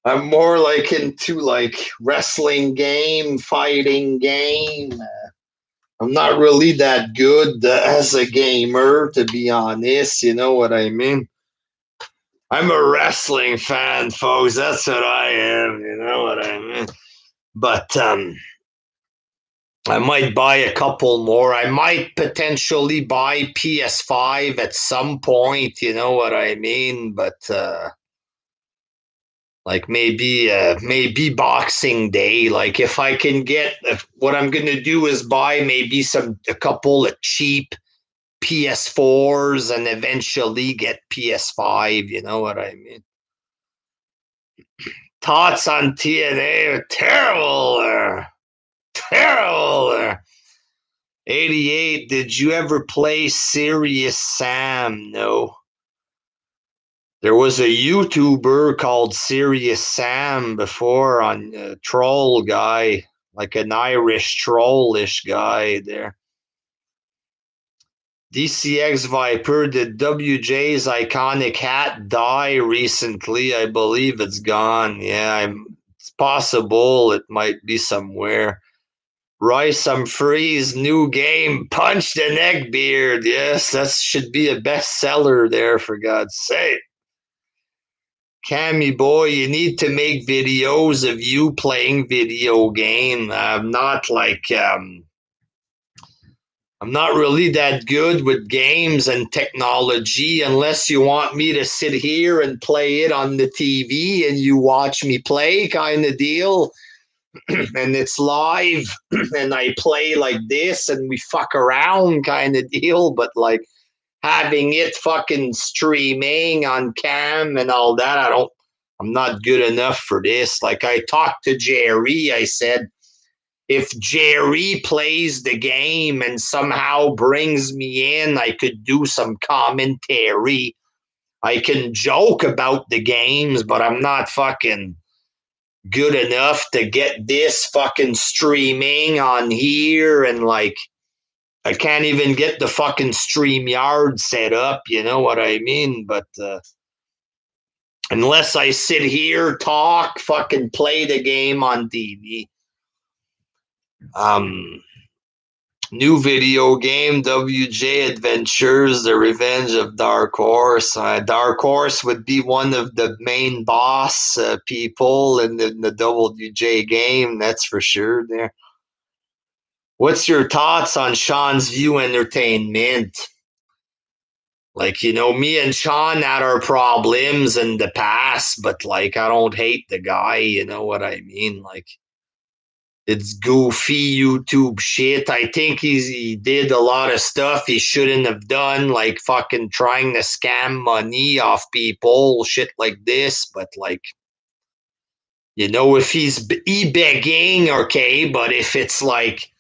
Speaker 1: I'm more like into like wrestling game, fighting game. I'm not really that good as a gamer, to be honest. You know what I mean? I'm a wrestling fan, folks. That's what I am. You know what I mean? But I might buy a couple more. I might potentially buy PS5 at some point. You know what I mean? But like maybe Boxing Day. Like if I can get, what I'm gonna do is buy maybe a couple of cheap PS4s and eventually get PS5. You know what I mean? Thoughts on TNA are terrible. Terrible. 88. Did you ever play Serious Sam? No. There was a YouTuber called Serious Sam before, on a troll guy, like an Irish trollish guy there. DCX Viper, did WJ's iconic hat die recently? I believe it's gone. Yeah, it's possible it might be somewhere. Rice Humphreys, new game, Punch the Neckbeard. Yes, that should be a bestseller there, for God's sake. Cammy boy, you need to make videos of you playing video game. I'm not really that good with games and technology, unless you want me to sit here and play it on the TV and you watch me play, kind of deal. And it's live and I play like this and we fuck around, kind of deal. But like having it fucking streaming on cam and all that, I'm not good enough for this. Like I talked to Jerry, I said, if Jerry plays the game and somehow brings me in, I could do some commentary. I can joke about the games, but I'm not fucking good enough to get this fucking streaming on here. And like, I can't even get the fucking StreamYard set up, you know what I mean? But unless I sit here, talk, fucking play the game on TV. New video game, WJ Adventures, The Revenge of Dark Horse. Dark Horse would be one of the main boss people in the WJ game, that's for sure there. What's your thoughts on Sean's View Entertainment? Like, you know, me and Sean had our problems in the past, but like, I don't hate the guy, you know what I mean? Like, it's goofy YouTube shit. I think he did a lot of stuff he shouldn't have done, like fucking trying to scam money off people, shit like this. But like, You know, if he's begging, okay, but if it's like,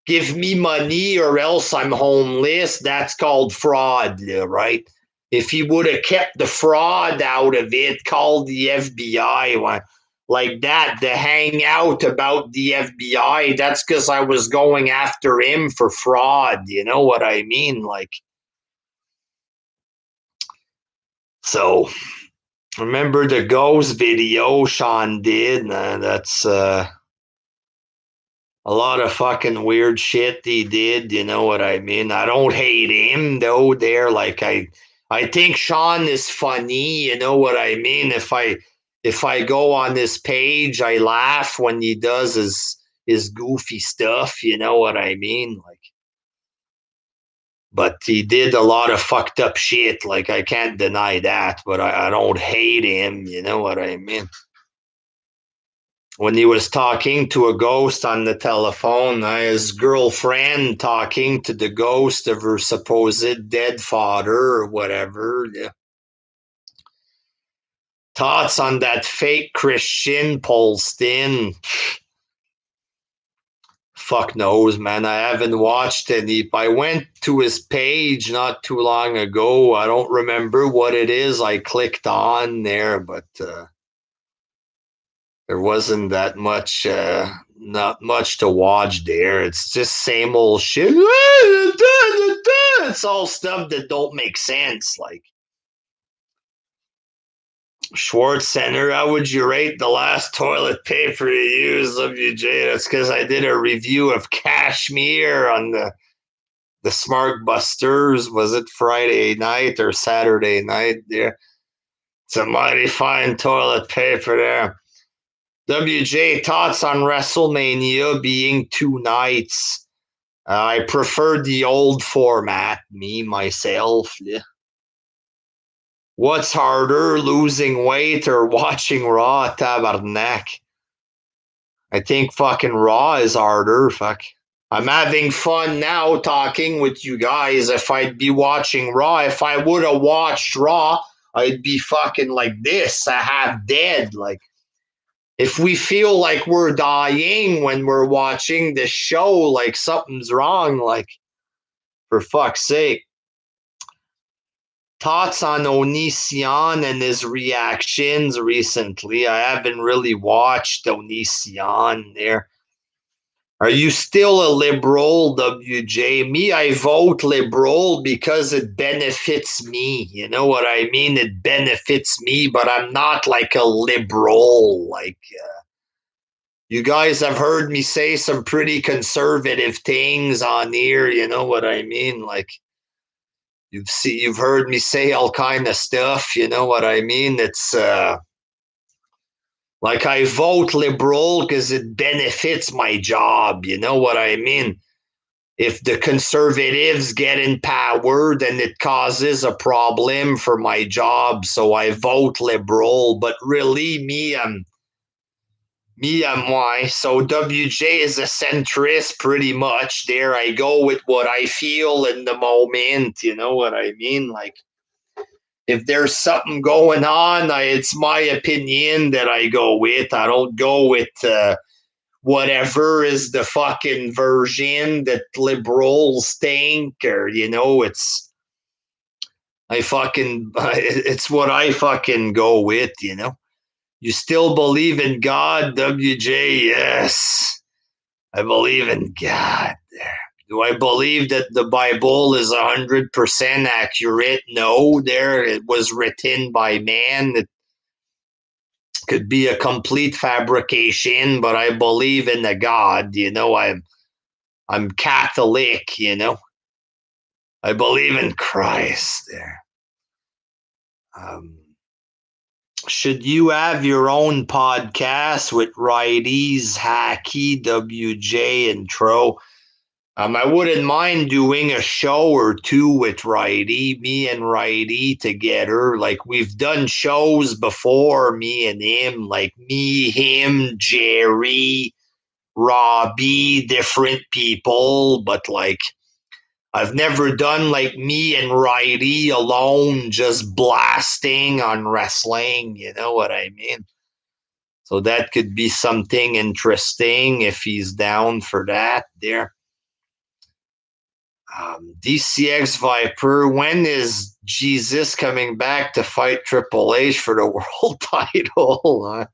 Speaker 1: give me money or else I'm homeless, that's called fraud, right? If he would have kept the fraud out of it, called the FBI, like that, to hang out about the FBI, that's because I was going after him for fraud. You know what I mean? Like, so remember the ghost video Sean did? That's a lot of fucking weird shit he did. You know what I mean? I don't hate him though. There, like I think Sean is funny. You know what I mean? If I go on his page, I laugh when he does his goofy stuff. You know what I mean? Like, but he did a lot of fucked up shit. Like, I can't deny that. But I don't hate him. You know what I mean? When he was talking to a ghost on the telephone, his girlfriend talking to the ghost of her supposed dead father or whatever. Yeah. Thoughts on that fake Christian Polston? Fuck knows, man. I haven't watched any. I went to his page not too long ago. I don't remember what it is I clicked on there, but there wasn't that much, not much to watch there. It's just same old shit. It's all stuff that don't make sense. Like, Schwartz Center, how would you rate the last toilet paper you used, WJ? That's because I did a review of Cashmere on the Smart Busters. Was it Friday night or Saturday night? There, it's a mighty fine toilet paper there. WJ, thoughts on WrestleMania being 2 nights? I prefer the old format, me, myself. Yeah. What's harder, losing weight or watching Raw? Tabarnak. I think fucking Raw is harder. Fuck. I'm having fun now talking with you guys. If I'd be watching Raw, if I would have watched Raw, I'd be fucking like this, half dead. Like, if we feel like we're dying when we're watching this show, like something's wrong, like, for fuck's sake. Thoughts on Onision and his reactions recently? I haven't really watched Onision there. Are you still a liberal, WJ? Me, I vote liberal because it benefits me. You know what I mean? It benefits me, but I'm not like a liberal. Like, you guys have heard me say some pretty conservative things on here. You know what I mean? Like, you've heard me say all kind of stuff. You know what I mean? It's like, I vote liberal because it benefits my job. You know what I mean? If the conservatives get in power, then it causes a problem for my job. So I vote liberal. But really, I'm why. So WJ is a centrist pretty much. There I go with what I feel in the moment. You know what I mean? Like, if there's something going on, it's my opinion that I go with. I don't go with whatever is the fucking version that liberals think, or, it's what I fucking go with. You still believe in God, WJ? Yes, I believe in God. Do I believe that the Bible is 100% accurate? No, it was written by man. It could be a complete fabrication, but I believe in the God. I'm Catholic. I believe in Christ. There. Um, should you have your own podcast with righties, Hacky, WJ, and Tro? I wouldn't mind doing a show or two with Righty, me and Righty together. Like, we've done shows before, me and him, like me, him, Jerry, Robbie, different people, but like, I've never done like me and Righty alone just blasting on wrestling, you know what I mean? So that could be something interesting if he's down for that there. DCX Viper, when is Jesus coming back to fight Triple H for the world title?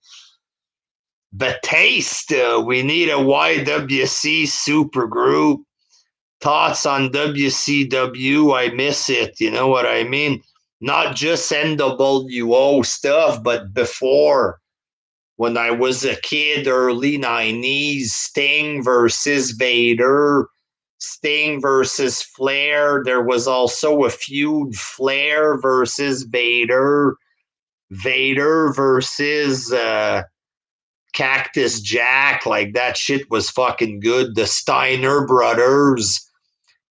Speaker 1: Batista, we need a YWC supergroup. Thoughts on WCW? I miss it. You know what I mean? Not just NWO stuff, but before, when I was a kid, early 90s, Sting versus Vader, Sting versus Flair. There was also a feud, Flair versus Vader, Vader versus Cactus Jack. Like, that shit was fucking good. The Steiner brothers,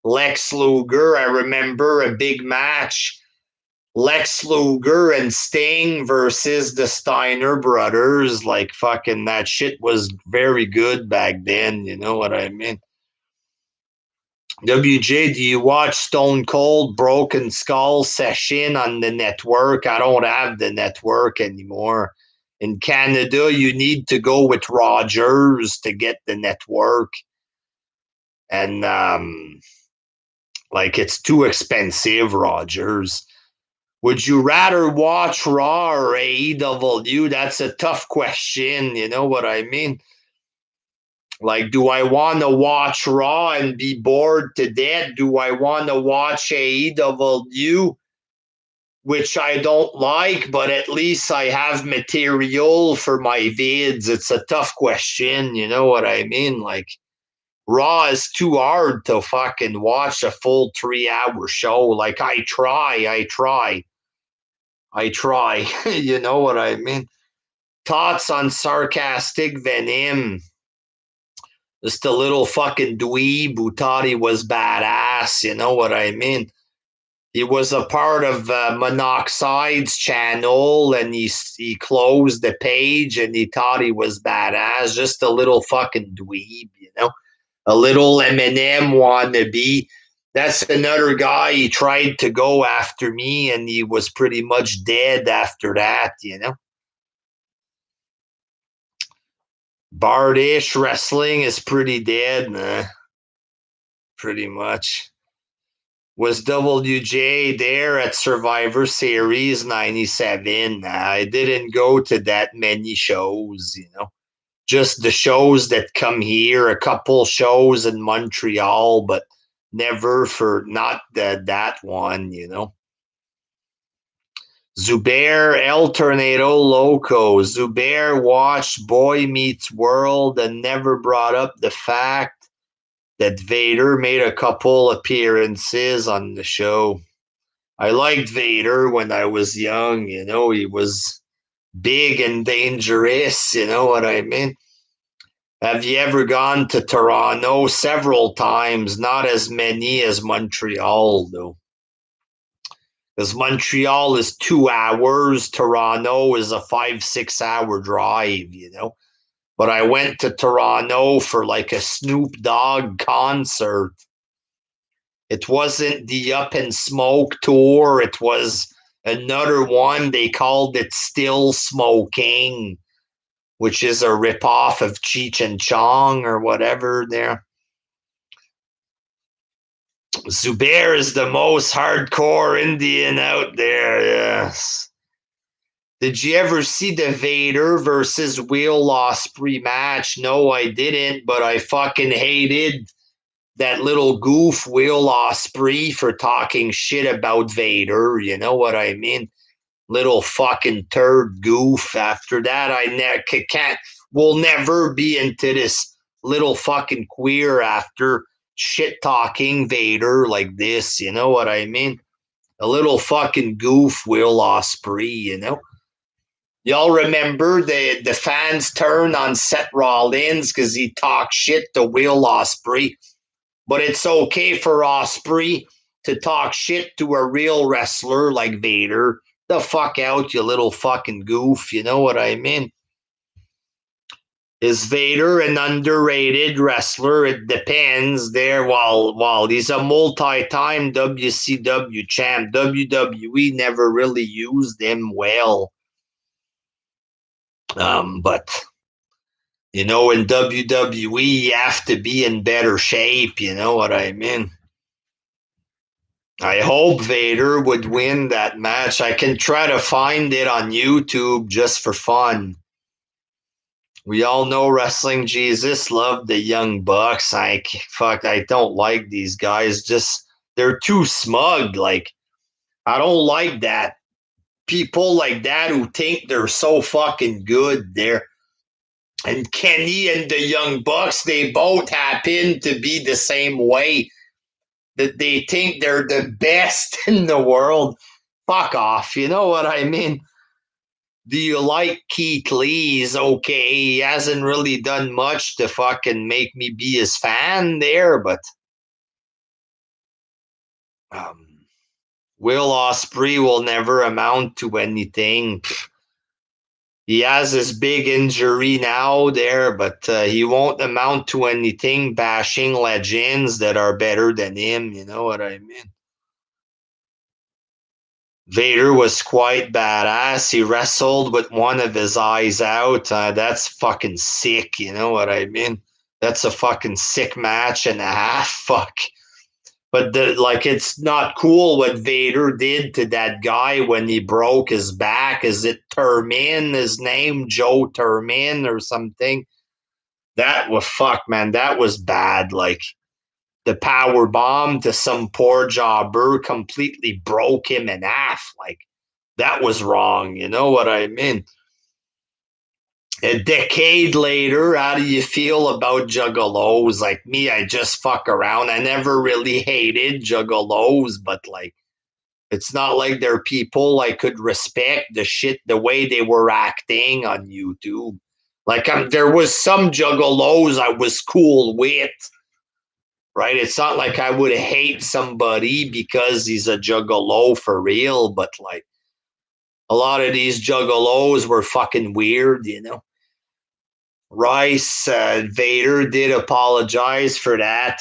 Speaker 1: Lex Luger. I remember a big match, Lex Luger and Sting versus the Steiner brothers. Like, fucking, that shit was very good back then. You know what I mean? WJ, do you watch Stone Cold Broken Skull session on the network? I don't have the network anymore. In Canada, you need to go with Rogers to get the network. And, like, it's too expensive, Rogers. Would you rather watch Raw or AEW? That's a tough question. You know what I mean? Like, do I want to watch Raw and be bored to death? Do I want to watch AEW, which I don't like, but at least I have material for my vids? It's a tough question. You know what I mean? Like, Raw is too hard to fucking watch a full 3-hour show. Like, I try. You know what I mean? Thoughts on sarcastic Venom? Just a little fucking dweeb who thought he was badass. You know what I mean? He was a part of Monoxide's channel, and he closed the page, and he thought he was badass. Just a little fucking dweeb, you know? A little Eminem wannabe. That's another guy. He tried to go after me, and he was pretty much dead after that, you know? Bardish wrestling is pretty dead, nah, pretty much. Was WJ there at Survivor Series 97? Nah, I didn't go to that many shows, you know. Just the shows that come here, a couple shows in Montreal, but never for not that one, you know. Zubair El Tornado Loco. Zubair watched Boy Meets World and never brought up the fact that Vader made a couple appearances on the show. I liked Vader when I was young, you know, he was big and dangerous, you know what I mean? Have you ever gone to Toronto? Several times, not as many as Montreal, though. Because Montreal is 2 hours, Toronto is a 5-6 hour drive, you know. But I went to Toronto for like a Snoop Dogg concert. It wasn't the Up and Smoke tour, it was another one. They called it Still Smoking, which is a ripoff of Cheech and Chong or whatever there. Zubair is the most hardcore Indian out there, yes. Did you ever see the Vader versus Will Ospreay match? No, I didn't, but I fucking hated that little goof Will Ospreay for talking shit about Vader. You know what I mean? Little fucking turd goof. After that, I will never be into this little fucking queer after shit talking Vader like this. You know what I mean? A little fucking goof Will Ospreay, you know? Y'all remember the fans turned on Seth Rollins because he talked shit to Will Ospreay. But it's okay for Ospreay to talk shit to a real wrestler like Vader. The fuck out, you little fucking goof. You know what I mean? Is Vader an underrated wrestler? It depends. There, while he's a multi-time WCW champ, WWE never really used him well. But in WWE, you have to be in better shape. You know what I mean? I hope Vader would win that match. I can try to find it on YouTube just for fun. We all know Wrestling Jesus loved the Young Bucks. I don't like these guys. Just they're too smug. Like I don't like that. People like that who think they're so fucking good there. And Kenny and the Young Bucks, they both happen to be the same way. That they think they're the best in the world. Fuck off. You know what I mean? Do you like Keith Lee? He's okay. He hasn't really done much to fucking make me be his fan there, but um, Will Ospreay will never amount to anything. He has this big injury now there, but he won't amount to anything bashing legends that are better than him. You know what I mean? Vader was quite badass. He wrestled with one of his eyes out. That's fucking sick. You know what I mean? That's a fucking sick match and a half. Fuck. But it's not cool what Vader did to that guy when he broke his back. Is it Termin? His name Joe Termin or something? That was fuck, man. That was bad. Like the power bomb to some poor jobber completely broke him in half. Like that was wrong. You know what I mean? A decade later, how do you feel about juggalos? Like me, I just fuck around. I never really hated juggalos, but like, it's not like they're people I could respect the way they were acting on YouTube. Like, there was some juggalos I was cool with, right? It's not like I would hate somebody because he's a juggalo for real, but like, a lot of these juggalos were fucking weird, you know? Rice Vader did apologize for that.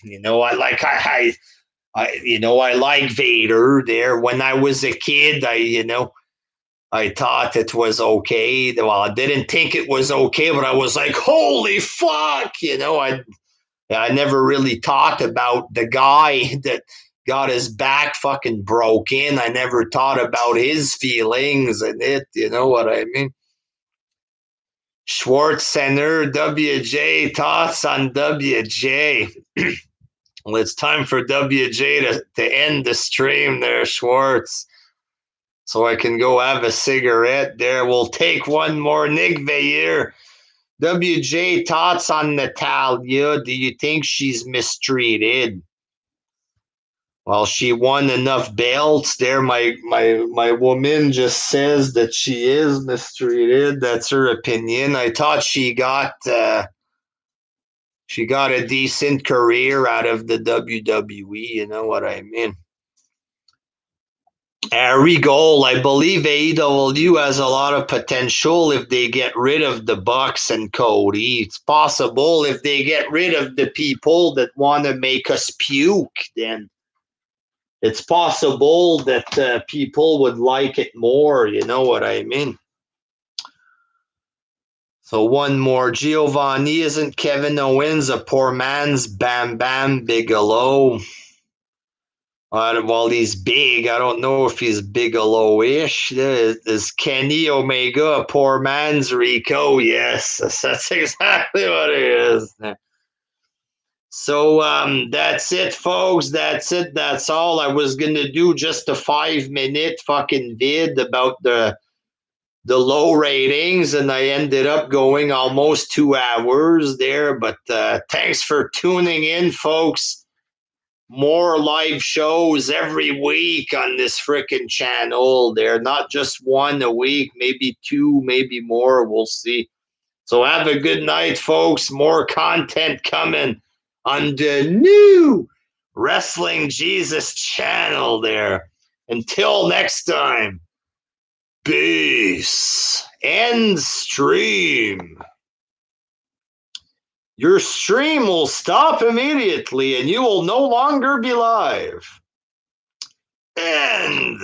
Speaker 1: You know, I like Vader there. When I was a kid, I thought it was okay. Well, I didn't think it was okay, but I was like, holy fuck, I never really thought about the guy that got his back fucking broken. I never thought about his feelings and it, you know what I mean? Schwartz Center, WJ, thoughts on WJ. Well, it's time for WJ to end the stream there, Schwartz. So I can go have a cigarette there. We'll take one more. Nick Veyer. WJ, thoughts on Natalia? Do you think she's mistreated? Well, she won enough belts there. My woman just says that she is mistreated. That's her opinion. I thought she got a decent career out of the WWE. You know what I mean? Regal, I believe AEW has a lot of potential if they get rid of the Bucks and Cody. It's possible if they get rid of the people that want to make us puke, then it's possible that people would like it more. You know what I mean? So one more. Giovanni, isn't Kevin Owens a poor man's Bam Bam Bigelow? Well, he's big. I don't know if he's Bigelow-ish. Is Kenny Omega a poor man's Rico? Yes, that's exactly what he is. So that's it, folks. That's it. That's all. I was gonna do just a 5-minute fucking vid about the low ratings, and I ended up going almost 2 hours there. But thanks for tuning in, folks. More live shows every week on this freaking channel. They're not just one a week, maybe 2, maybe more. We'll see. So have a good night, folks. More content coming on the new Wrestling Jesus channel there. Until next time, peace. End stream. Your stream will stop immediately and you will no longer be live. End.